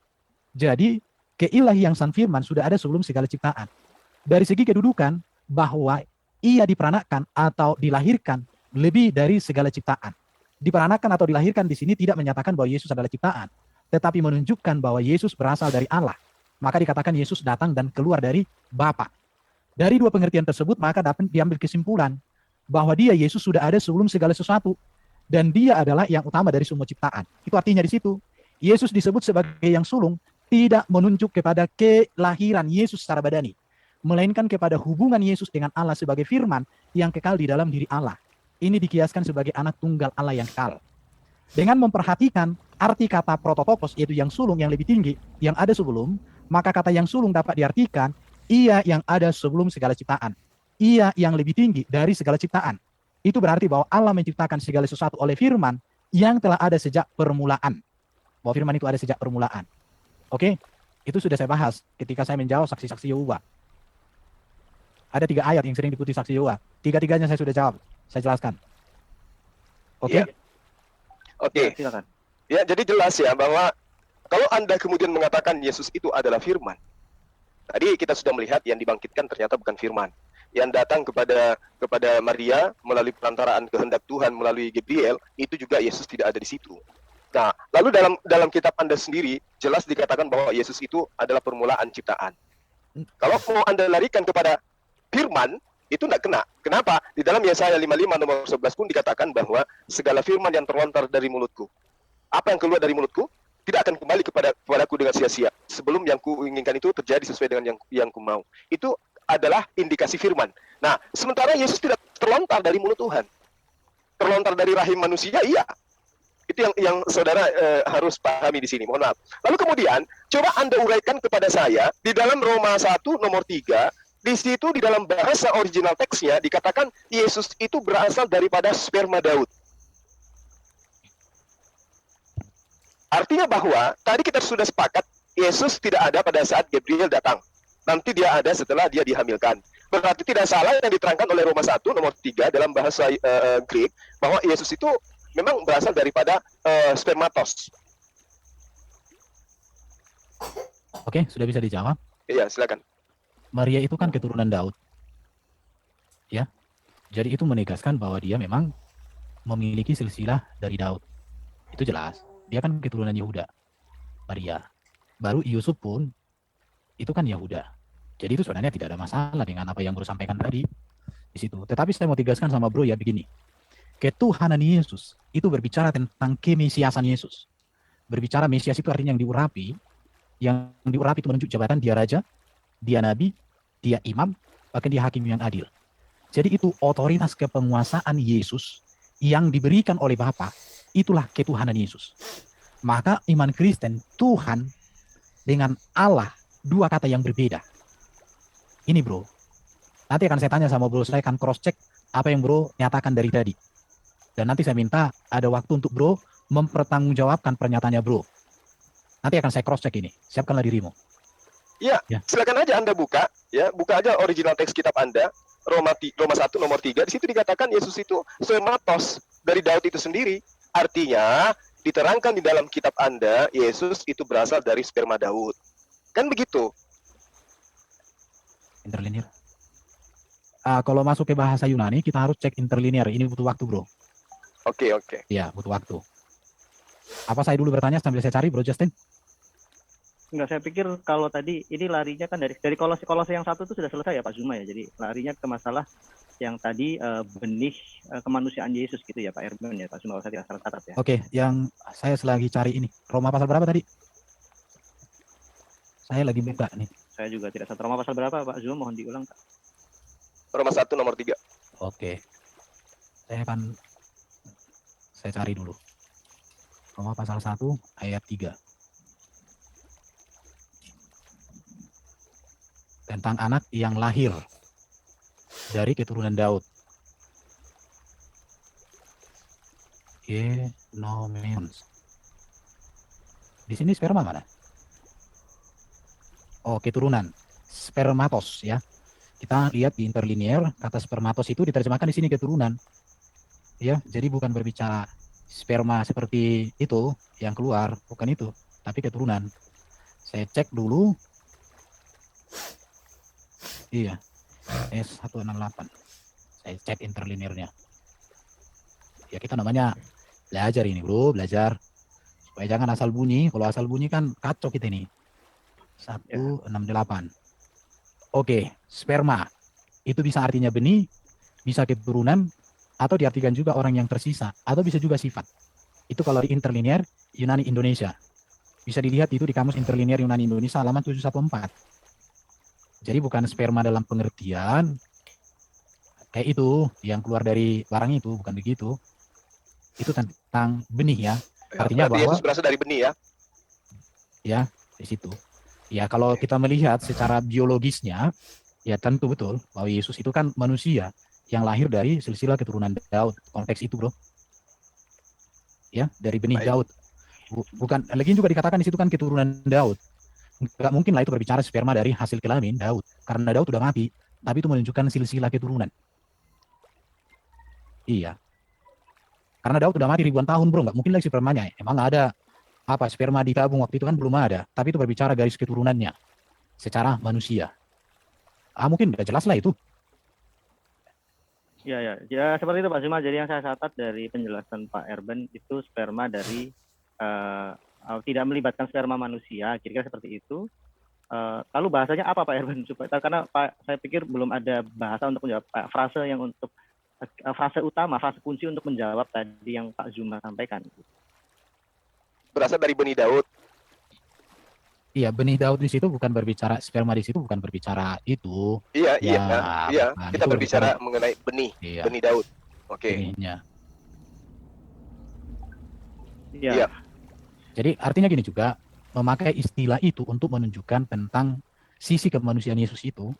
Jadi, keilahian sang firman sudah ada sebelum segala ciptaan. Dari segi kedudukan, bahwa ia diperanakan atau dilahirkan lebih dari segala ciptaan. Diperanakan atau dilahirkan di sini tidak menyatakan bahwa Yesus adalah ciptaan, tetapi menunjukkan bahwa Yesus berasal dari Allah. Maka dikatakan Yesus datang dan keluar dari Bapa. Dari dua pengertian tersebut, maka dapat diambil kesimpulan bahwa dia, Yesus, sudah ada sebelum segala sesuatu. Dan dia adalah yang utama dari semua ciptaan. Itu artinya di situ, Yesus disebut sebagai yang sulung, tidak menunjuk kepada kelahiran Yesus secara badani, melainkan kepada hubungan Yesus dengan Allah sebagai firman yang kekal di dalam diri Allah. Ini dikiaskan sebagai anak tunggal Allah yang kekal. Dengan memperhatikan arti kata prototokos, yaitu yang sulung yang lebih tinggi, yang ada sebelum, maka kata yang sulung dapat diartikan ia yang ada sebelum segala ciptaan. Ia yang lebih tinggi dari segala ciptaan. Itu berarti bahwa Allah menciptakan segala sesuatu oleh firman yang telah ada sejak permulaan. Bahwa firman itu ada sejak permulaan. Oke? Itu sudah saya bahas ketika saya menjawab saksi-saksi Yehova. Ada 3 ayat yang sering diikuti saksi Yehova. 3-tiganya saya sudah jawab. Saya jelaskan. Oke? Ya. Oke. Ya, silakan. Ya, jadi jelas ya bahwa kalau Anda kemudian mengatakan Yesus itu adalah firman. Tadi kita sudah melihat yang dibangkitkan ternyata bukan firman. yang datang kepada Maria melalui perantaraan kehendak Tuhan melalui Gabriel, itu juga Yesus tidak ada di situ. Nah, lalu dalam kitab Anda sendiri jelas dikatakan bahwa Yesus itu adalah permulaan ciptaan. Kalau mau Anda larikan kepada firman, itu tidak kena. Kenapa? Di dalam Yesaya 55 nomor 11 pun dikatakan bahwa segala firman yang terlontar dari mulutku, apa yang keluar dari mulutku tidak akan kembali kepadaku dengan sia-sia. Sebelum yang kuinginkan itu terjadi sesuai dengan yang ku mau. Itu adalah indikasi firman. Nah, sementara Yesus tidak terlontar dari mulut Tuhan. Terlontar dari rahim manusia, iya. Itu yang saudara harus pahami di sini. Mohon maaf. Lalu kemudian, coba Anda uraikan kepada saya, di dalam Roma 1 nomor 3, di situ di dalam bahasa original teksnya dikatakan Yesus itu berasal daripada sperma Daud. Artinya bahwa tadi kita sudah sepakat Yesus tidak ada pada saat Gabriel datang. Nanti dia ada setelah dia dihamilkan. Berarti tidak salah yang diterangkan oleh Roma 1 nomor 3 dalam bahasa Greek bahwa Yesus itu memang berasal daripada spermatos. Oke, sudah bisa dijawab. Iya, silakan. Maria itu kan keturunan Daud. Ya. Jadi itu menegaskan bahwa dia memang memiliki silsilah dari Daud. Itu jelas. Dia kan keturunan Yehuda. Maria. Baru Yusuf pun itu kan Yehuda. Jadi itu sebenarnya tidak ada masalah dengan apa yang Bro sampaikan tadi di situ. Tetapi saya mau tegaskan sama Bro ya begini. Ketuhanan Yesus itu berbicara tentang kemesiasan Yesus. Berbicara Mesias itu artinya yang diurapi. Yang diurapi itu menunjuk jabatan dia raja, dia nabi, dia imam, bahkan dia hakim yang adil. Jadi itu otoritas kepenguasaan Yesus yang diberikan oleh Bapa, itulah ketuhanan Yesus. Maka iman Kristen, Tuhan dengan Allah, dua kata yang berbeda. Ini Bro, nanti akan saya tanya sama Bro, saya akan cross check apa yang Bro nyatakan dari tadi. Dan nanti saya minta ada waktu untuk Bro mempertanggungjawabkan pernyataannya Bro. Nanti akan saya cross check ini, siapkanlah dirimu. Ya, silakan aja Anda buka, ya, buka aja original teks kitab Anda, Roma 1 nomor 3, di situ dikatakan Yesus itu spermatos dari Daud itu sendiri. Artinya, diterangkan di dalam kitab Anda, Yesus itu berasal dari sperma Daud. Kan begitu? Interlinear. Kalau masuk ke bahasa Yunani, kita harus cek interlinear. Ini butuh waktu, Bro. Oke. Ya, butuh waktu. Apa saya dulu bertanya sambil saya cari, Bro Justin? Enggak, saya pikir kalau tadi ini larinya kan dari kolose yang satu itu sudah selesai ya Pak Zuma ya. Jadi larinya ke masalah yang tadi benih kemanusiaan Yesus gitu ya Pak Erben ya Pak Zuma, kalau saya tidak salah catat ya. Oke, yang saya lagi cari ini. Roma pasal berapa tadi? Saya lagi buka nih. Saya juga tidak salah. Roma pasal berapa Pak Zuma, mohon diulang Pak. Roma 1 nomor 3. Oke. Saya cari dulu. Roma pasal 1 ayat 3. Tentang anak yang lahir dari keturunan Daud. Genomens. Di sini sperma mana? Oh, keturunan. Spermatos ya. Kita lihat di interlinear, kata spermatos itu diterjemahkan di sini keturunan. Ya, jadi bukan berbicara sperma seperti itu yang keluar, bukan itu, tapi keturunan. Saya cek dulu. Iya, S168. Saya cek interlinearnya. Ya kita namanya belajar ini Bro, belajar. Supaya jangan asal bunyi. Kalau asal bunyi kan kacau kita ini. 168. Oke, sperma. Itu bisa artinya benih, bisa keturunan, atau diartikan juga orang yang tersisa, atau bisa juga sifat. Itu kalau di interlinear Yunani Indonesia. Bisa dilihat itu di kamus interlinear Yunani Indonesia halaman 714. Jadi bukan sperma dalam pengertian kayak itu yang keluar dari barang itu, bukan begitu. Itu tentang benih ya. Artinya bahwa Yesus berasal dari benih ya. Ya, di situ. Ya, kalau kita melihat secara biologisnya, ya tentu betul bahwa Yesus itu kan manusia yang lahir dari silsilah keturunan Daud. Konteks itu, Bro. Ya, dari benih Baik. Daud. Bukan, lagi juga dikatakan di situ kan keturunan Daud. Enggak mungkin lah itu berbicara sperma dari hasil kelamin Daud, karena Daud udah mati, tapi itu menunjukkan silsilah keturunan. Iya, karena Daud udah mati ribuan tahun Bro, nggak mungkin lagi spermanya. Emang ada apa sperma ditabung waktu itu kan belum ada, tapi itu berbicara garis keturunannya secara manusia. Mungkin udah jelas lah itu. Ya seperti itu Pak Zuma. Jadi yang saya catat dari penjelasan Pak Erben itu sperma dari tidak melibatkan sperma manusia, kira-kira seperti itu. Lalu bahasanya apa Pak Erben? Karena saya pikir belum ada bahasa untuk menjawab frase yang untuk frase utama, frase kunci untuk menjawab tadi yang Pak Zuma sampaikan. Berasal dari benih Daud. Iya, benih Daud di situ bukan berbicara, sperma di situ bukan berbicara itu. Iya, Bukan. kita Itu berbicara mengenai benih, iya, benih Daud. Oke. benihnya. Iya. Jadi artinya gini juga, memakai istilah itu untuk menunjukkan tentang sisi kemanusiaan Yesus itu.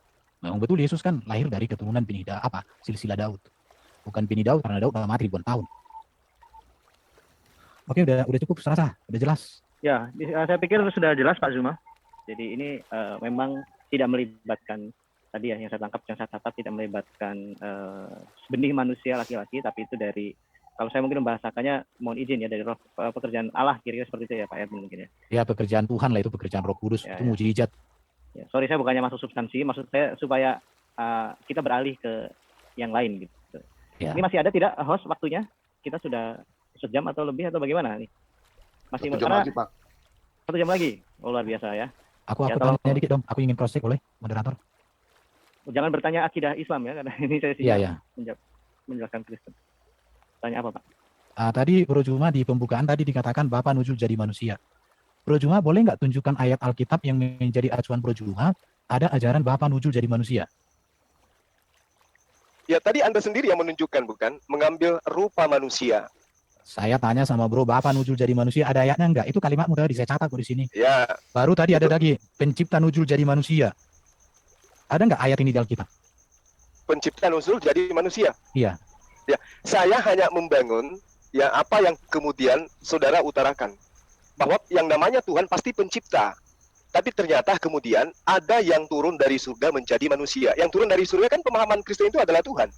Memang betul Yesus kan lahir dari keturunan benih silsilah Daud. Bukan benih Daud karena Daud udah mati ribuan tahun. Oke, udah cukup, serasa, udah jelas. Ya, saya pikir sudah jelas Pak Zuma. Jadi ini memang tidak melibatkan tadi ya yang saya tangkap, yang saya catat tidak melibatkan benih manusia laki-laki, tapi itu dari, kalau saya mungkin membahasakannya, mohon izin ya, dari roh pekerjaan Allah, kira-kira seperti itu ya Pak Erwin mungkin ya. Ya, pekerjaan Tuhan lah itu, pekerjaan Roh Kudus, itu mujizat. Ya, sorry saya bukannya masuk substansi, maksud saya supaya kita beralih ke yang lain gitu. Ya. Ini masih ada tidak host waktunya? Kita sudah sejam atau lebih atau bagaimana nih? Masih 1 jam lagi, Pak. 1 jam lagi? Oh, luar biasa ya. Aku tanya dikit dong, aku ingin cross check, boleh moderator? Jangan bertanya akidah Islam ya, karena ini saya sih menjelaskan Kristen. Tanya apa Pak? Tadi Bro Juma di pembukaan tadi dikatakan Bapa nuzul jadi manusia. Bro Juma boleh nggak tunjukkan ayat Alkitab yang menjadi acuan Bro Juma ada ajaran Bapa nuzul jadi manusia? Ya tadi Anda sendiri yang menunjukkan bukan? Mengambil rupa manusia. Saya tanya sama Bro, Bapa nuzul jadi manusia, ada ayatnya enggak? Itu kalimatmu tadi saya catat di sini. Ya. Baru tadi ada lagi, pencipta nuzul jadi manusia. Ada enggak ayat ini di Alkitab? Pencipta nuzul jadi manusia? Iya. Ya, saya hanya membangun ya apa yang kemudian saudara utarakan. Bahwa yang namanya Tuhan pasti pencipta. Tapi ternyata kemudian ada yang turun dari surga menjadi manusia. Yang turun dari surga kan pemahaman Kristen itu adalah Tuhan.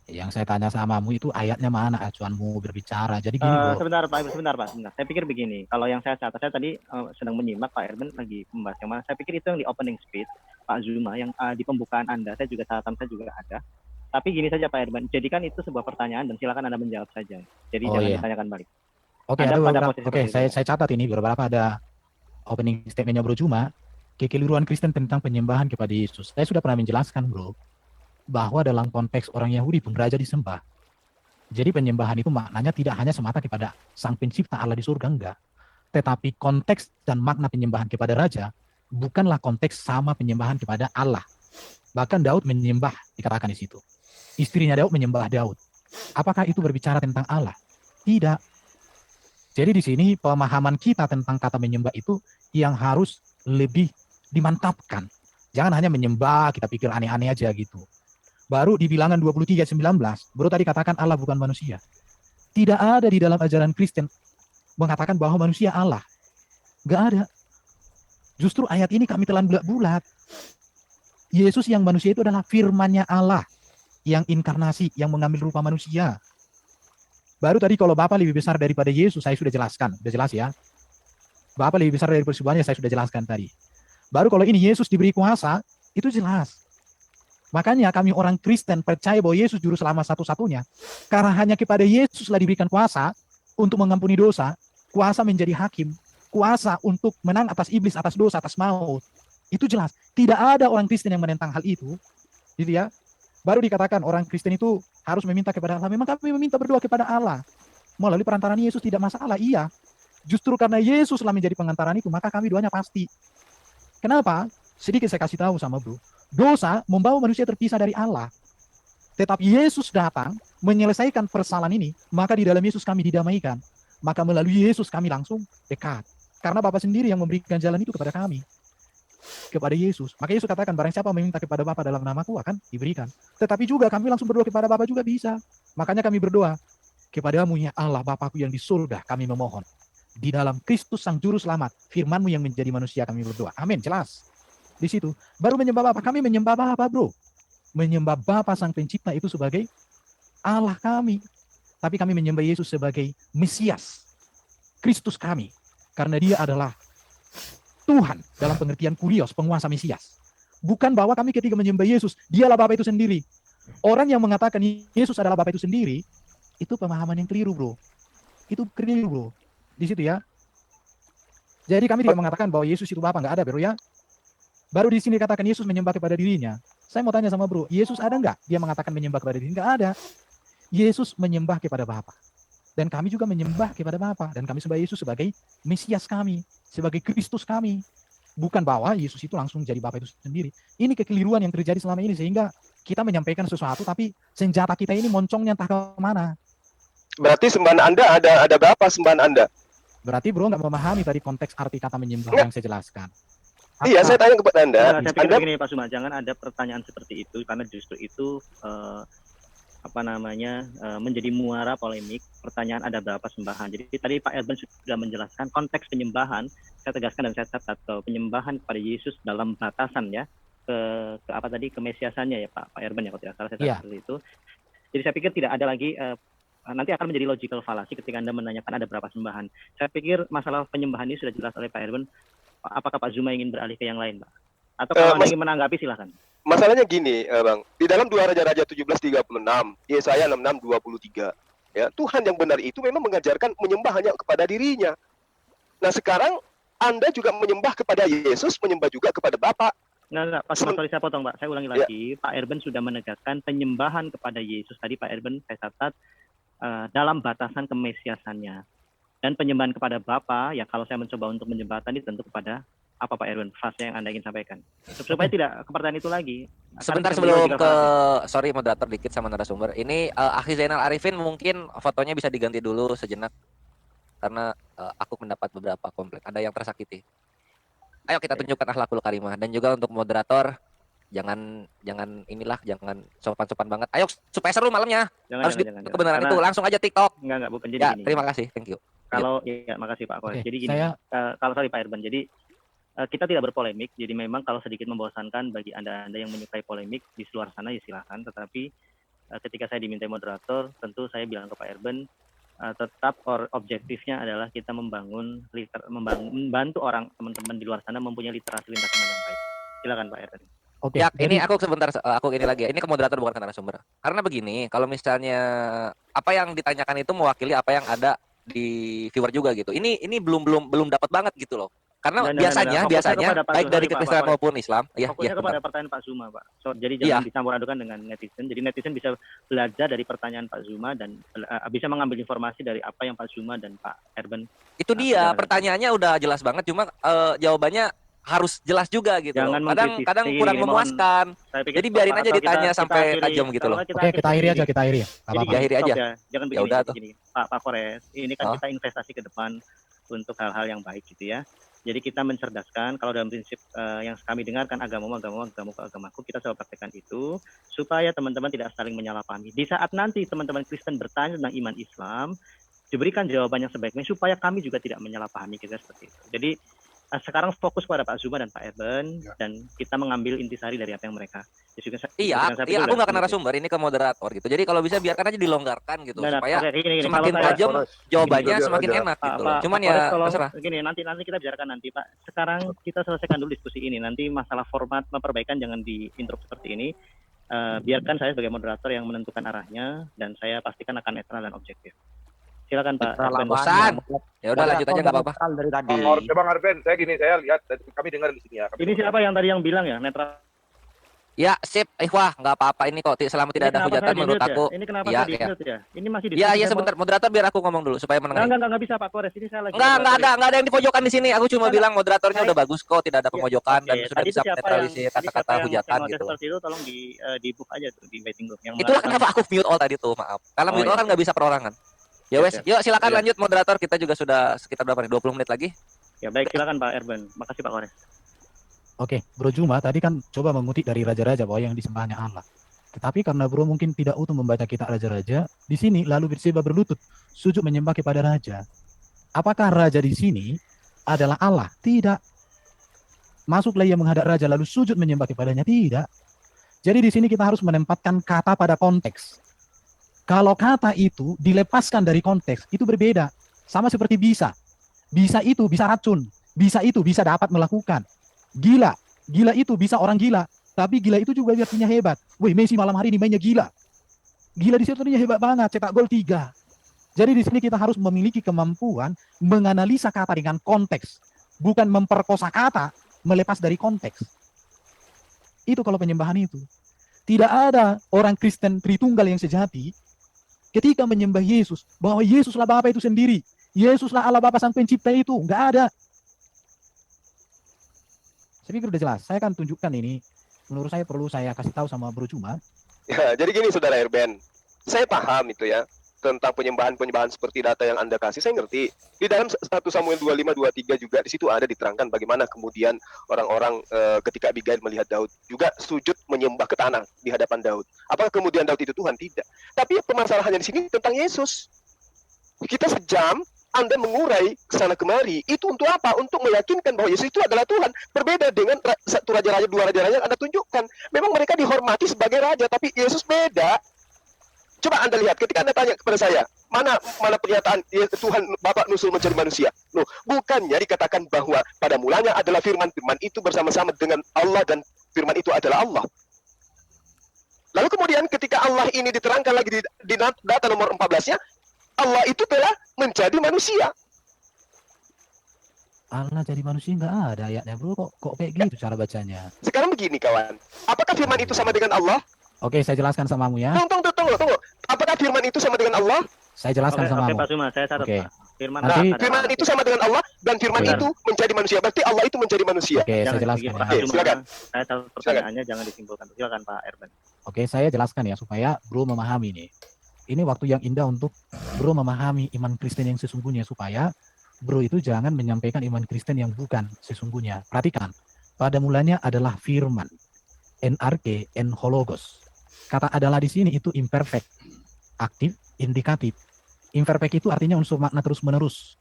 Yang saya tanya samamu itu ayatnya mana acuanmu berbicara. Jadi gini Bro. Sebentar Pak. Saya pikir begini. Kalau yang saya catat, saya tadi sedang menyimak Pak Erben lagi membahas yang mana. Saya pikir itu yang di opening speech Pak Zuma, yang di pembukaan Anda, saya juga catatan saya juga ada. Tapi gini saja Pak Erben, jadikan itu sebuah pertanyaan dan silakan Anda menjawab saja. Jadi jangan ditanyakan balik. Oke, ada beberapa. Oke, saya catat ini beberapa ada opening statementnya Bro Juma, kekeliruan Kristen tentang penyembahan kepada Yesus. Saya sudah pernah menjelaskan Bro, bahwa dalam konteks orang Yahudi pun raja disembah. Jadi penyembahan itu maknanya tidak hanya semata kepada sang pencipta Allah di surga, enggak. Tetapi konteks dan makna penyembahan kepada raja bukanlah konteks sama penyembahan kepada Allah. Bahkan Daud menyembah, dikatakan di situ. Istrinya Daud menyembah Daud. Apakah itu berbicara tentang Allah? Tidak. Jadi di sini pemahaman kita tentang kata menyembah itu yang harus lebih dimantapkan. Jangan hanya menyembah, kita pikir aneh-aneh aja gitu. Baru di Bilangan 23:19, baru tadi katakan Allah bukan manusia. Tidak ada di dalam ajaran Kristen mengatakan bahwa manusia Allah. Gak ada. Justru ayat ini kami telan bulat-bulat. Yesus yang manusia itu adalah firman-Nya Allah yang inkarnasi, yang mengambil rupa manusia. Baru tadi kalau Bapa lebih besar daripada Yesus, saya sudah jelaskan. Sudah jelas ya. Bapa lebih besar daripada semuanya, saya sudah jelaskan tadi. Baru kalau ini Yesus diberi kuasa, itu jelas. Makanya kami orang Kristen percaya bahwa Yesus juru selamat satu-satunya. Karena hanya kepada Yesuslah diberikan kuasa untuk mengampuni dosa, kuasa menjadi hakim, kuasa untuk menang atas iblis, atas dosa, atas maut. Itu jelas. Tidak ada orang Kristen yang menentang hal itu. Gitu ya. Baru dikatakan orang Kristen itu harus meminta kepada Allah. Memang kami meminta berdoa kepada Allah. Melalui perantaraan Yesus tidak masalah. Iya. Justru karena Yesuslah menjadi pengantaran itu, maka kami doanya pasti. Kenapa? Sedikit saya kasih tahu sama Bro. Dosa membawa manusia terpisah dari Allah. Tetapi Yesus datang menyelesaikan persoalan ini, maka di dalam Yesus kami didamaikan. Maka melalui Yesus kami langsung dekat. Karena Bapa sendiri yang memberikan jalan itu kepada kami. Kepada Yesus. Maka Yesus katakan, barang siapa meminta kepada Bapa dalam namaku akan diberikan. Tetapi juga kami langsung berdoa kepada Bapa juga bisa. Makanya kami berdoa, kepadamu ya Allah Bapakku yang di surga kami memohon. Di dalam Kristus Sang Juru Selamat, firman-Mu yang menjadi manusia kami berdoa. Amin, jelas. Di situ baru menyembah Bapa. Kami menyembah Bapa, Bro. Menyembah Bapa Sang Pencipta itu sebagai Allah kami. Tapi kami menyembah Yesus sebagai Mesias, Kristus kami. Karena dia adalah Tuhan dalam pengertian kurios, penguasa Mesias. Bukan bahwa kami ketika menyembah Yesus, dialah Bapa itu sendiri. Orang yang mengatakan Yesus adalah Bapa itu sendiri, itu pemahaman yang keliru, bro. Itu keliru, bro. Di situ ya. Jadi kami tidak mengatakan bahwa Yesus itu Bapa, nggak ada, bro ya. Baru di sini katakan Yesus menyembah kepada dirinya. Saya mau tanya sama bro, Yesus ada nggak dia mengatakan menyembah kepada dirinya? Nggak ada. Yesus menyembah kepada Bapa. Dan kami juga menyembah kepada Bapa. Dan kami sembah Yesus sebagai Mesias kami, sebagai Kristus kami. Bukan bahwa Yesus itu langsung jadi Bapa itu sendiri. Ini kekeliruan yang terjadi selama ini, sehingga kita menyampaikan sesuatu, tapi senjata kita ini moncongnya entah kemana. Berarti sembahan Anda ada berapa sembahan Anda? Berarti bro nggak memahami tadi konteks arti kata menyembah yang saya jelaskan. Iya, saya tanya kepada Anda. Nah, saya pikir Anda begini Pak Suma, jangan ada pertanyaan seperti itu karena justru itu menjadi muara polemik. Pertanyaan ada berapa sembahan. Jadi tadi Pak Erben sudah menjelaskan konteks penyembahan. Saya tegaskan dan saya catat bahwa penyembahan kepada Yesus dalam batasan ya ke kemesiasannya ya Pak Erben ya kalau tidak salah saya catat seperti itu. Jadi saya pikir tidak ada lagi nanti akan menjadi logical fallacy ketika Anda menanyakan ada berapa sembahan. Saya pikir masalah penyembahan ini sudah jelas oleh Pak Erben. Apakah Pak Zuma ingin beralih ke yang lain, Pak? Atau kalau Anda ingin menanggapi silahkan. Masalahnya gini, Bang. Di dalam 2 Raja-Raja 17:36, Yesaya 66:23, ya, Tuhan yang benar itu memang mengajarkan menyembah hanya kepada dirinya. Nah, sekarang Anda juga menyembah kepada Yesus, menyembah juga kepada Bapa. Enggak, Pak, sorry saya potong, Pak. Saya ulangi lagi. Pak Erben sudah menegaskan penyembahan kepada Yesus. Tadi Pak Erben saya catat dalam batasan kemesiasannya. Dan penyembahan kepada Bapa, ya kalau saya mencoba untuk menjembatani tentu kepada apa Pak Erwin, frase yang Anda ingin sampaikan. Supaya tidak ke pertanyaan itu lagi. Sebentar sebelum ke, sorry moderator dikit sama narasumber. Ini Akhi Zainal Arifin mungkin fotonya bisa diganti dulu sejenak. Karena aku mendapat beberapa komplain. Ada yang tersakiti. Ayo kita tunjukkan akhlakul karimah. Dan juga untuk moderator, jangan sopan-sopan banget. Ayo supaya seru malamnya. Harus kebenaran itu. Langsung aja TikTok. Enggak, bukan jadi ya, gini. Terima kasih, thank you. Kalau makasih Pak Kores. Jadi gini, kalau sorry Pak Irban. Jadi kita tidak berpolemik. Jadi memang kalau sedikit membosankan bagi Anda yang menyukai polemik di luar sana ya silahkan. Tetapi ketika saya dimintai moderator, tentu saya bilang ke Pak Irban tetap objektifnya adalah kita membantu orang teman-teman di luar sana mempunyai literasi lintas iman yang baik. Silakan Pak Irban. Oke. Ya, ini aku sebentar, aku ini lagi. Ini ke moderator bukan ke narasumber. Karena begini, kalau misalnya apa yang ditanyakan itu mewakili apa yang ada di viewer juga gitu. Ini belum dapat banget gitu loh. Karena biasanya baik dari Kristen maupun Islam. Fokusnya kepada pertanyaan Pak Zuma, Pak. Jadi jangan dicampur adukan dengan netizen. Jadi netizen bisa belajar dari pertanyaan Pak Zuma dan bisa mengambil informasi dari apa yang Pak Zuma dan Pak Erben. Itu dia, pertanyaannya udah jelas banget. Cuma jawabannya harus jelas juga gitu. Kadang kurang memuaskan. Jadi biarin aja ditanya sampai tajam gitu loh. Oke, kita akhiri aja. Akhiri aja. Jangan begini. Pak Kores, ini kan kita investasi ke depan untuk hal-hal yang baik gitu ya. Jadi kita mencerdaskan, kalau dalam prinsip yang kami dengarkan agamaku, kita selalu praktekkan itu supaya teman-teman tidak saling menyalahpahami. Di saat nanti teman-teman Kristen bertanya tentang iman Islam, diberikan jawaban yang sebaiknya supaya kami juga tidak menyalahpahami, kita seperti itu. Jadi sekarang fokus pada Pak Zuma dan Pak Erben dan kita mengambil intisari dari apa yang mereka. Iya, aku nggak ke narasumber, ini ke moderator gitu. Jadi kalau bisa biarkan aja dilonggarkan gitu supaya semakin tajam jawabannya semakin enak gitu. Cuman ya terserah. Gini, nanti kita bicarakan nanti Pak. Sekarang kita selesaikan dulu diskusi ini. Nanti masalah format perbaikan jangan diinterupsi seperti ini. Biarkan saya sebagai moderator yang menentukan arahnya dan saya pastikan akan netral dan objektif. Silakan Pak. Bosan. Ya udah lanjut aja nggak apa-apa. Dari tadi. Bang Arben, saya lihat kami dengar di sini ya. Ini siapa yang tadi yang bilang ya netral? Ya, sip. Wah, nggak apa-apa ini kok. Selama tidak ada hujatan menurut aku. Ini kenapa saya di-mute ya? Ini masih di. Iya, sebentar. Moderator biar aku ngomong dulu supaya mendengar. Enggak bisa Pak Kores. Ini saya lagi. Enggak ada yang dipojokkan di sini. Aku cuma bilang moderatornya udah bagus kok, tidak ada pemojokan dan sudah bisa menetralisir kata-kata hujatan gitu. Seperti itu tolong di book aja tuh di waiting room. Itulah kenapa aku mute all tadi tuh, maaf. Kalau mute all kan nggak bisa perorangan. Ya wes, yuk silakan lanjut moderator. Kita juga sudah sekitar berapa nih? 20 menit lagi. Ya baik, silakan Pak Erben. Makasih Pak Kores. Oke, Bro Juma tadi kan coba mengutip dari raja-raja bahwa yang disembahnya Allah. Tetapi karena Bro mungkin tidak utuh membaca kitab raja-raja, di sini lalu bersembah berlutut, sujud menyembah kepada raja. Apakah raja di sini adalah Allah? Tidak. Masuklah ia menghadap raja lalu sujud menyembah kepadanya? Tidak. Jadi di sini kita harus menempatkan kata pada konteks. Kalau kata itu dilepaskan dari konteks, itu berbeda. Sama seperti bisa. Bisa itu bisa racun. Bisa itu bisa dapat melakukan. Gila itu bisa orang gila. Tapi gila itu juga artinya hebat. Wih, Messi malam hari ini mainnya gila. Gila di situ artinya hebat banget, cetak gol 3. Jadi di sini kita harus memiliki kemampuan menganalisa kata dengan konteks, bukan memperkosa kata melepas dari konteks. Itu kalau penyembahan itu. Tidak ada orang Kristen Tritunggal yang sejati ketika menyembah Yesus bahwa Yesuslah Bapa itu sendiri. Yesuslah Allah Bapa Sang Pencipta itu. Enggak ada. Saya pikir udah jelas. Saya akan tunjukkan ini. Menurut saya perlu saya kasih tahu sama Bro Cuma. Ya, jadi gini Saudara Erben, saya paham itu ya tentang penyembahan-penyembahan seperti data yang Anda kasih, saya ngerti. Di dalam 1 Samuel 25-23 juga di situ ada diterangkan bagaimana kemudian orang-orang ketika Abigail melihat Daud juga sujud menyembah ke tanah di hadapan Daud. Apakah kemudian Daud itu Tuhan? Tidak. Tapi permasalahannya di sini tentang Yesus. Kita sejam Anda mengurai kesana kemari, itu untuk apa? Untuk meyakinkan bahwa Yesus itu adalah Tuhan. Berbeda dengan satu raja-raja, dua raja-raja yang Anda tunjukkan. Memang mereka dihormati sebagai raja, tapi Yesus beda. Coba Anda lihat, ketika Anda tanya kepada saya, mana pernyataan Tuhan Bapa nusul menjadi manusia? Loh, bukannya dikatakan bahwa pada mulanya adalah firman, firman itu bersama-sama dengan Allah dan firman itu adalah Allah. Lalu kemudian ketika Allah ini diterangkan lagi di data nomor 14-nya, Allah itu telah menjadi manusia. Allah jadi manusia nggak ada ayatnya, Bro. Kok kayak gitu cara bacanya? Sekarang begini kawan, apakah firman itu sama dengan Allah? Oke, saya jelaskan samamu ya. Tunggu. Apakah firman itu sama dengan Allah? Saya jelaskan Oke, samamu. Pak Suma, saya catat, Oke. Pak. Firman, Nanti- adalah Firman Allah. itu sama dengan Allah dan firman Oke. itu menjadi manusia. Berarti Allah itu menjadi manusia. Oke, saya Jangan jelaskan begini, ya. Pak Oke, Suma. silakan. Saya catat pertanyaannya, jangan disimpulkan. Silakan Pak Erben. Oke, saya jelaskan ya supaya Bro memahami nih. Ini waktu yang indah untuk Bro memahami iman Kristen yang sesungguhnya supaya Bro itu jangan menyampaikan iman Kristen yang bukan sesungguhnya. Perhatikan, pada mulanya adalah firman, NRK, en hologos. Kata adalah di sini itu imperfect, aktif, indikatif. Imperfect itu artinya unsur makna terus-menerus.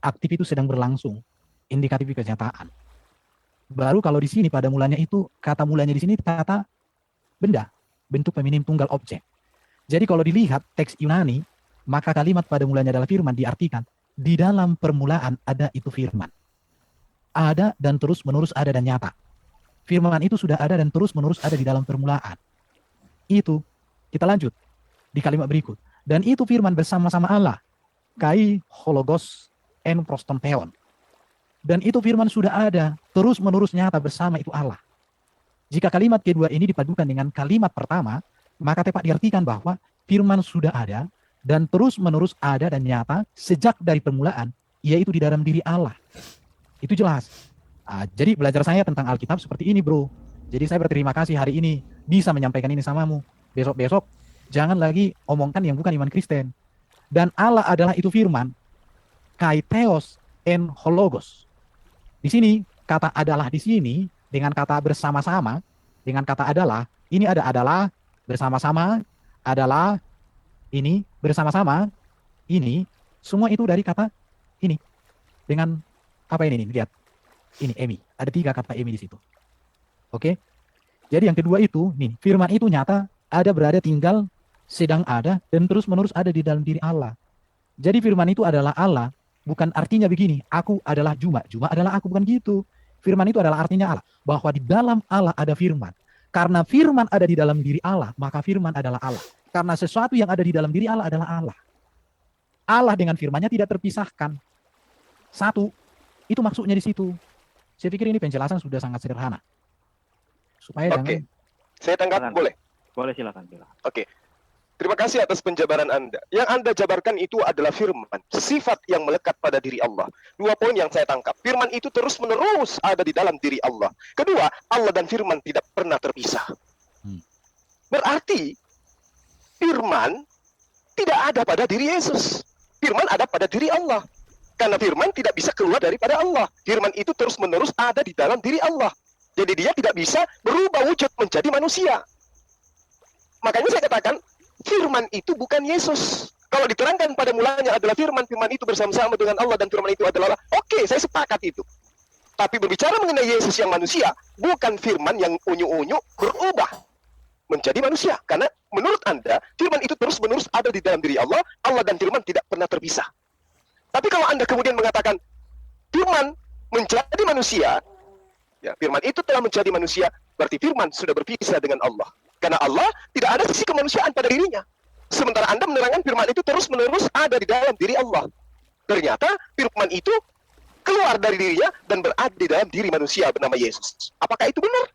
Aktif itu sedang berlangsung, indikatif itu kenyataan. Baru kalau di sini pada mulanya itu kata mulanya di sini kata benda, bentuk feminim tunggal objek. Jadi kalau dilihat teks Yunani, maka kalimat pada mulanya adalah firman diartikan di dalam permulaan ada itu firman. Ada dan terus menerus ada dan nyata. Firman itu sudah ada dan terus menerus ada di dalam permulaan. Itu kita lanjut di kalimat berikut. Dan itu firman bersama-sama Allah. Kai hologos en prostontheon. Dan itu firman sudah ada, terus menerus nyata bersama itu Allah. Jika kalimat kedua ini dipadukan dengan kalimat pertama, maka tepat diartikan bahwa firman sudah ada dan terus menerus ada dan nyata sejak dari permulaan, yaitu di dalam diri Allah. Itu jelas. Jadi belajar saya tentang Alkitab seperti ini, Bro. Jadi saya berterima kasih hari ini bisa menyampaikan ini samamu. Besok-besok jangan lagi omongkan yang bukan iman Kristen. Dan Allah adalah itu firman, kai theos en hologos. Di sini kata adalah di sini dengan kata bersama-sama, dengan kata adalah, ini ada adalah bersama-sama, adalah ini bersama-sama, ini semua itu dari kata ini. Dengan apa ini nih? Lihat. Ini emi. Ada 3 kata emi di situ. Oke. Jadi yang kedua itu, nih, firman itu nyata, ada, berada, tinggal, sedang ada, dan terus menerus ada di dalam diri Allah. Jadi firman itu adalah Allah, bukan artinya begini, aku adalah Juma adalah aku, bukan gitu. Firman itu adalah artinya Allah, bahwa di dalam Allah ada firman. Karena firman ada di dalam diri Allah, maka firman adalah Allah. Karena sesuatu yang ada di dalam diri Allah adalah Allah. Allah dengan firman-Nya tidak terpisahkan. Satu, itu maksudnya di situ. Saya pikir ini penjelasan sudah sangat sederhana. Supaya Oke. jangan Saya tanggap Silakan. boleh? Boleh, silakan. Terima kasih atas penjabaran Anda. Yang Anda jabarkan itu adalah firman, sifat yang melekat pada diri Allah. 2 poin yang saya tangkap. Firman itu terus-menerus ada di dalam diri Allah. Kedua, Allah dan firman tidak pernah terpisah. Berarti firman tidak ada pada diri Yesus. Firman ada pada diri Allah. Karena firman tidak bisa keluar daripada Allah. Firman itu terus-menerus ada di dalam diri Allah. Jadi dia tidak bisa berubah wujud menjadi manusia. Makanya saya katakan, firman itu bukan Yesus. Kalau diterangkan pada mulanya adalah firman, firman itu bersama-sama dengan Allah dan firman itu adalah Allah. Oke, saya sepakat itu. Tapi berbicara mengenai Yesus yang manusia, bukan firman yang unyu-unyu berubah menjadi manusia. Karena menurut Anda, firman itu terus-menerus ada di dalam diri Allah, Allah dan firman tidak pernah terpisah. Tapi kalau Anda kemudian mengatakan, firman menjadi manusia, ya, firman itu telah menjadi manusia, Berarti firman sudah berpisah dengan Allah. Karena Allah tidak ada sisi kemanusiaan pada dirinya. Sementara Anda menerangkan firman itu terus-menerus ada di dalam diri Allah. Ternyata firman itu keluar dari dirinya dan berada di dalam diri manusia bernama Yesus. Apakah itu benar?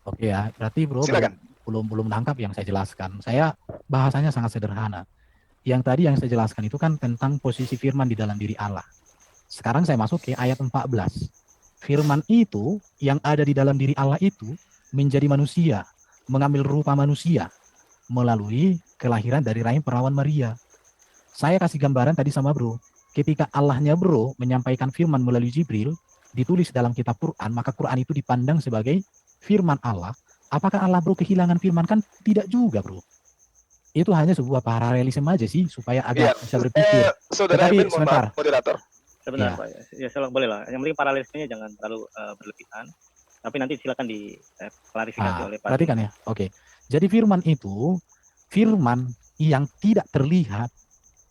Oke ya, berarti bro Silakan. belum menangkap yang saya jelaskan. Saya bahasanya sangat sederhana. Yang tadi yang saya jelaskan itu kan tentang posisi firman di dalam diri Allah. Sekarang saya masuk ke ayat 14. Firman itu yang ada di dalam diri Allah itu menjadi manusia, mengambil rupa manusia melalui kelahiran dari rahim perawan Maria. Saya kasih gambaran tadi sama bro. Ketika Allahnya bro menyampaikan firman melalui Jibril, ditulis dalam kitab Quran, maka Quran itu dipandang sebagai firman Allah. Apakah Allah bro kehilangan firman? Kan tidak juga bro. Itu hanya sebuah paralelisme aja sih, supaya agak bisa berpikir. Saudara Tetapi Eben, mohon sebentar. maaf, moderator. Sebentar Iya. Pak, ya saya boleh lah. Yang penting paralelismenya jangan terlalu berlebihan. Tapi nanti silakan diklarifikasi oleh Pak. Perhatikan ya. Oke. Jadi firman itu firman yang tidak terlihat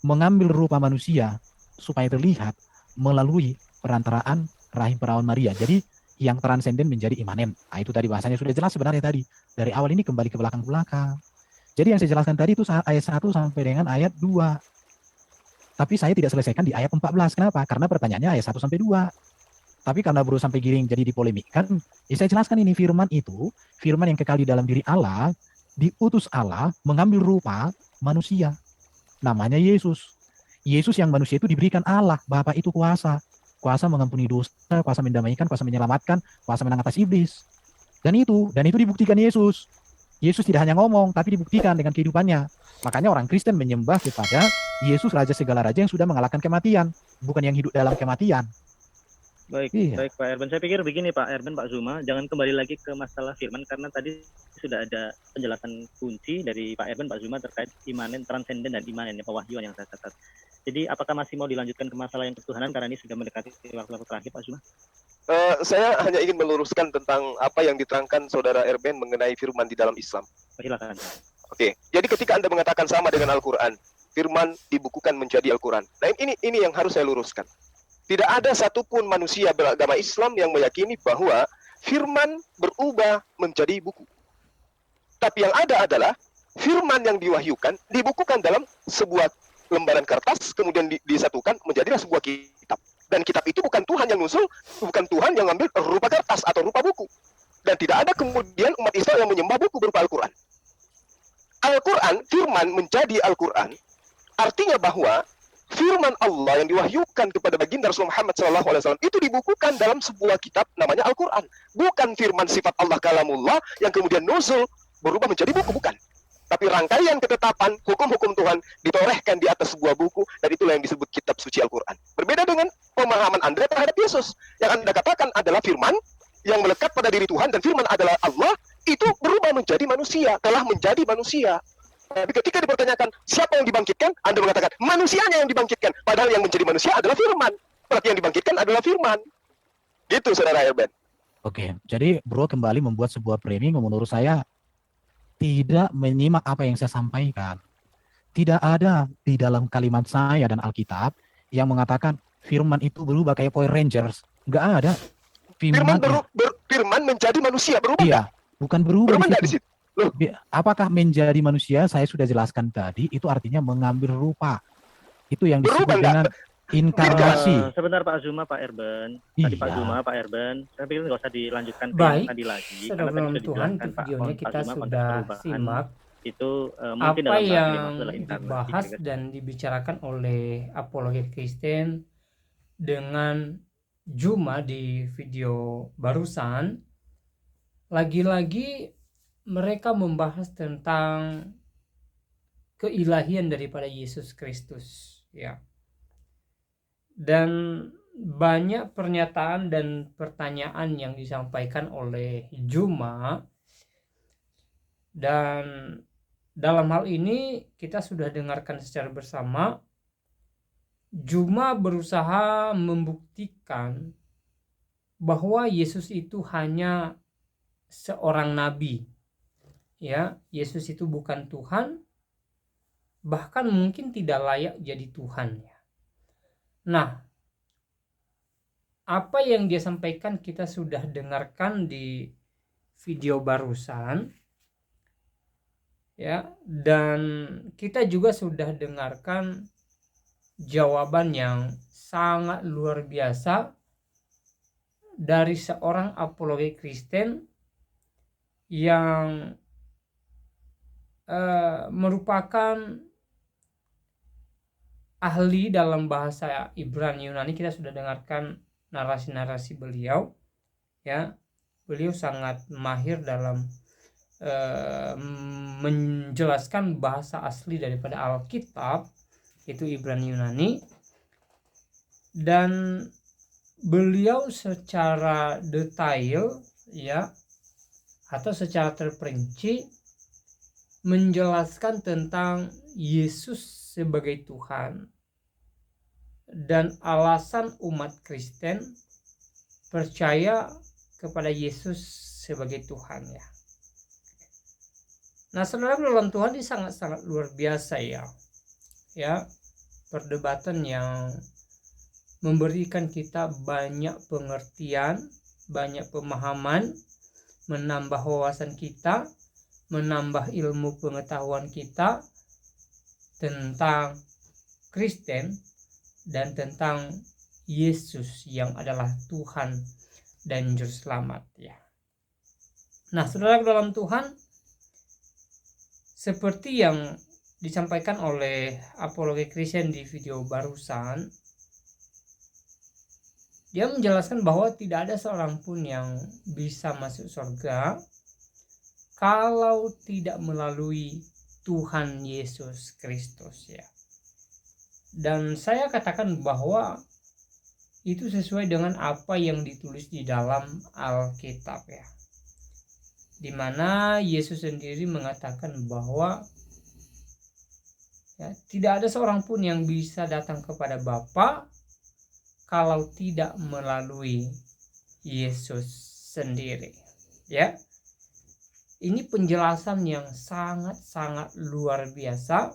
mengambil rupa manusia supaya terlihat melalui perantaraan rahim perawan Maria. Jadi yang transenden menjadi imanen. Nah, itu tadi bahasanya sudah jelas sebenarnya tadi. Dari awal ini kembali ke belakang-belakang. Jadi yang saya jelaskan tadi itu ayat 1 sampai dengan ayat 2. Tapi saya tidak selesaikan di ayat 14. Kenapa? Karena pertanyaannya ayat 1 sampai 2. Tapi karena bro sampai giring jadi dipolemikkan, ya saya jelaskan ini firman itu, firman yang kekal di dalam diri Allah, diutus Allah mengambil rupa manusia. Namanya Yesus. Yesus yang manusia itu diberikan Allah, Bapa itu kuasa. Kuasa mengampuni dosa, kuasa mendamaikan, kuasa menyelamatkan, kuasa menang atas iblis. Dan itu dibuktikan Yesus. Yesus tidak hanya ngomong, tapi dibuktikan dengan kehidupannya. Makanya orang Kristen menyembah kepada Yesus Raja segala raja yang sudah mengalahkan kematian, bukan yang hidup dalam kematian. Baik, Iya. baik Pak Erben. Saya pikir begini Pak Erben, Pak Zuma, jangan kembali lagi ke masalah firman karena tadi sudah ada penjelasan kunci dari Pak Erben, Pak Zuma terkait imanen, transenden dan imanen, pewahyuan yang saya catat. Jadi apakah masih mau dilanjutkan ke masalah yang ketuhanan karena ini sudah mendekati waktu terakhir Pak Zuma? Saya hanya ingin meluruskan tentang apa yang diterangkan saudara Erben mengenai firman di dalam Islam. Silakan. Oke, jadi ketika Anda mengatakan sama dengan Al-Quran, firman dibukukan menjadi Al-Quran. Nah ini yang harus saya luruskan. Tidak ada satupun manusia beragama Islam yang meyakini bahwa firman berubah menjadi buku. Tapi yang ada adalah firman yang diwahyukan, dibukukan dalam sebuah lembaran kertas, kemudian disatukan menjadilah sebuah kitab. Dan kitab itu bukan Tuhan yang nusul, bukan Tuhan yang ngambil rupa kertas atau rupa buku. Dan tidak ada kemudian umat Islam yang menyembah buku berupa Al-Quran. Al-Quran, firman menjadi Al-Quran, artinya bahwa firman Allah yang diwahyukan kepada baginda Rasulullah Muhammad SAW itu dibukukan dalam sebuah kitab namanya Al-Quran. Bukan firman sifat Allah kalamullah yang kemudian nuzul berubah menjadi buku, bukan. Tapi rangkaian ketetapan hukum-hukum Tuhan ditorehkan di atas sebuah buku, dan itulah yang disebut kitab suci Al-Quran. Berbeda dengan pemahaman Anda terhadap Yesus. Yang Anda katakan adalah firman yang melekat pada diri Tuhan, dan firman adalah Allah, itu berubah menjadi manusia, telah menjadi manusia. Tapi ketika dipertanyakan siapa yang dibangkitkan, Anda mengatakan manusianya yang dibangkitkan. Padahal yang menjadi manusia adalah firman. Berarti yang dibangkitkan adalah firman. Gitu, saudara Erben. Oke, jadi bro kembali membuat sebuah framing yang menurut saya tidak menyimak apa yang saya sampaikan. Tidak ada di dalam kalimat saya dan Alkitab yang mengatakan firman itu berubah kayak Power Rangers. Nggak ada. Firman menjadi manusia, berubah. Iya, bukan berubah Berubah di situ. Apakah menjadi manusia? Saya sudah jelaskan tadi, itu artinya mengambil rupa. Itu yang disebut dengan inkarnasi. Sebentar Pak Zuma, Pak Erben. Tadi Pak Zuma, Pak Erben. Saya pikir nggak usah dilanjutkan ke yang tadi lagi. Karena tadi Tuhan, di videonya kita sudah simak itu mungkin apa dalam yang dibahas dan dibicarakan oleh apologet Kristen dengan Juma di video barusan. Lagi-lagi mereka membahas tentang keilahian daripada Yesus Kristus, ya. Dan banyak pernyataan dan pertanyaan yang disampaikan oleh Juma, dan dalam hal ini kita sudah dengarkan secara bersama. Juma berusaha membuktikan bahwa Yesus itu hanya seorang nabi, ya. Yesus itu bukan Tuhan, bahkan mungkin tidak layak jadi Tuhan, ya. Nah, apa yang dia sampaikan kita sudah dengarkan di video barusan, ya, dan kita juga sudah dengarkan jawaban yang sangat luar biasa dari seorang apologet Kristen yang merupakan ahli dalam bahasa Ibrani Yunani. Kita sudah dengarkan narasi-narasi beliau, ya. Beliau sangat mahir dalam menjelaskan bahasa asli daripada Alkitab, itu Ibrani Yunani, dan beliau secara detail, ya, atau secara terperinci menjelaskan tentang Yesus sebagai Tuhan dan alasan umat Kristen percaya kepada Yesus sebagai Tuhan, ya. Nah, saudara dalam Tuhan ini sangat-sangat luar biasa, ya. Ya, perdebatan yang memberikan kita banyak pengertian, banyak pemahaman, menambah wawasan kita, menambah ilmu pengetahuan kita tentang Kristen dan tentang Yesus yang adalah Tuhan dan Juru Selamat, ya. Nah, saudara dalam Tuhan, seperti yang disampaikan oleh apologet Kristen di video barusan, dia menjelaskan bahwa tidak ada seorang pun yang bisa masuk surga kalau tidak melalui Tuhan Yesus Kristus, ya. Dan saya katakan bahwa itu sesuai dengan apa yang ditulis di dalam Alkitab, ya, di mana Yesus sendiri mengatakan bahwa, ya, tidak ada seorang pun yang bisa datang kepada Bapa kalau tidak melalui Yesus sendiri, ya. Ini penjelasan yang sangat-sangat luar biasa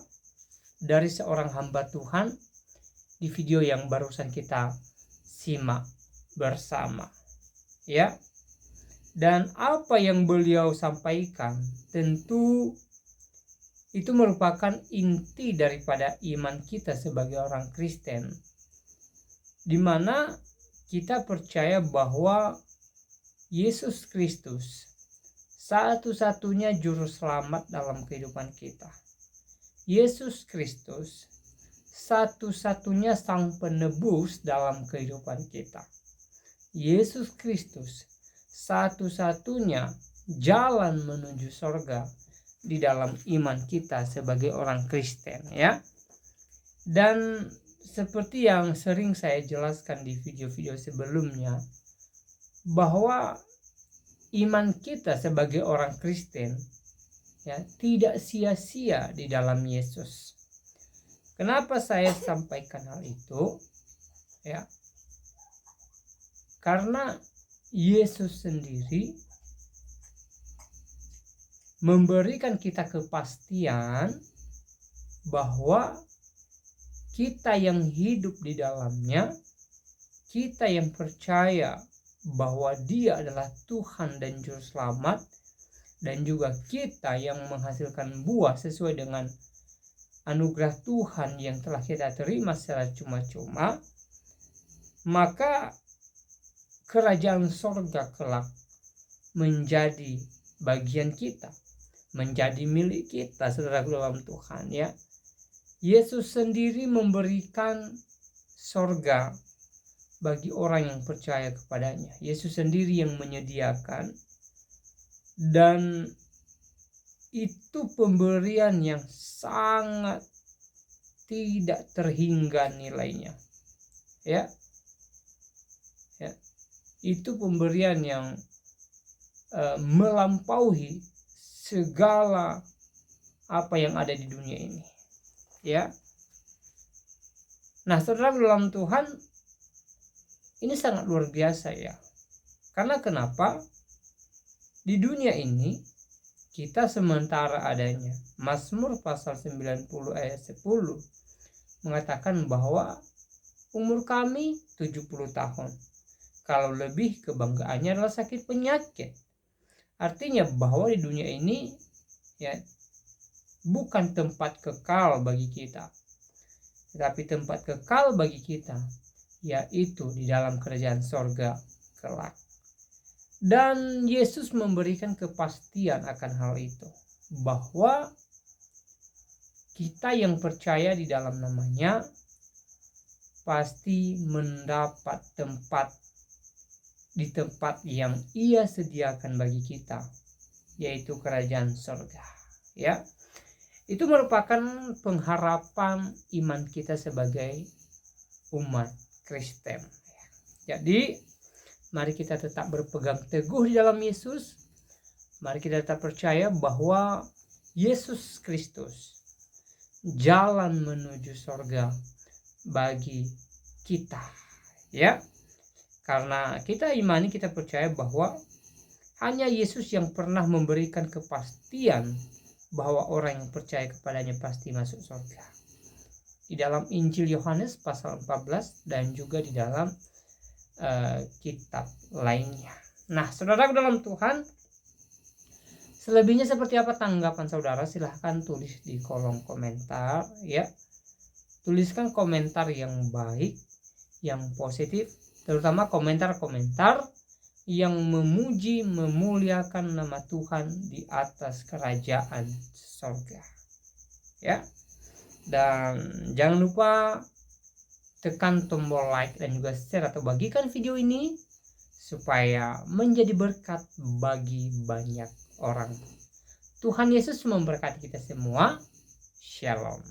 dari seorang hamba Tuhan di video yang barusan kita simak bersama, ya. Dan apa yang beliau sampaikan tentu itu merupakan inti daripada iman kita sebagai orang Kristen, di mana kita percaya bahwa Yesus Kristus satu-satunya juru selamat dalam kehidupan kita. Yesus Kristus satu-satunya sang penebus dalam kehidupan kita. Yesus Kristus satu-satunya jalan menuju surga di dalam iman kita sebagai orang Kristen, ya. Dan seperti yang sering saya jelaskan di video-video sebelumnya, bahwa iman kita sebagai orang Kristen, ya, tidak sia-sia di dalam Yesus. Kenapa saya sampaikan hal itu? Ya, karena Yesus sendiri memberikan kita kepastian bahwa kita yang hidup di dalamnya, kita yang percaya bahwa Dia adalah Tuhan dan Juru Selamat, dan juga kita yang menghasilkan buah sesuai dengan anugerah Tuhan yang telah kita terima secara cuma-cuma, maka kerajaan sorga kelak menjadi bagian kita, menjadi milik kita, saudara dalam Tuhan, ya. Yesus sendiri memberikan sorga bagi orang yang percaya kepadanya. Yesus sendiri yang menyediakan, dan itu pemberian yang sangat tidak terhingga nilainya, ya. Ya, itu pemberian yang melampaui segala apa yang ada di dunia ini, ya. Nah, saudara dalam Tuhan, ini sangat luar biasa, ya. Karena kenapa? Di dunia ini kita sementara adanya Mazmur pasal 90 ayat 10 mengatakan bahwa umur kami 70 tahun. Kalau lebih, kebanggaannya adalah sakit penyakit. Artinya bahwa di dunia ini ya bukan tempat kekal bagi kita, tetapi tempat kekal bagi kita yaitu di dalam kerajaan sorga kelak. Dan Yesus memberikan kepastian akan hal itu, bahwa kita yang percaya di dalam namanya pasti mendapat tempat di tempat yang Ia sediakan bagi kita, yaitu kerajaan sorga. Ya, itu merupakan pengharapan iman kita sebagai umat Kristen. Jadi mari kita tetap berpegang teguh di dalam Yesus. Mari kita tetap percaya bahwa Yesus Kristus jalan menuju sorga bagi kita, ya. Karena kita imani, kita percaya bahwa hanya Yesus yang pernah memberikan kepastian bahwa orang yang percaya kepadanya pasti masuk surga. Di dalam Injil Yohanes pasal 14 dan juga di dalam kitab lainnya. Nah, saudara dalam Tuhan, selebihnya seperti apa tanggapan saudara? Silahkan tulis di kolom komentar, ya. Tuliskan komentar yang baik, yang positif, terutama komentar-komentar yang memuji, memuliakan nama Tuhan di atas kerajaan surga, ya. Dan jangan lupa tekan tombol like dan juga share atau bagikan video ini supaya menjadi berkat bagi banyak orang. Tuhan Yesus memberkati kita semua. Shalom.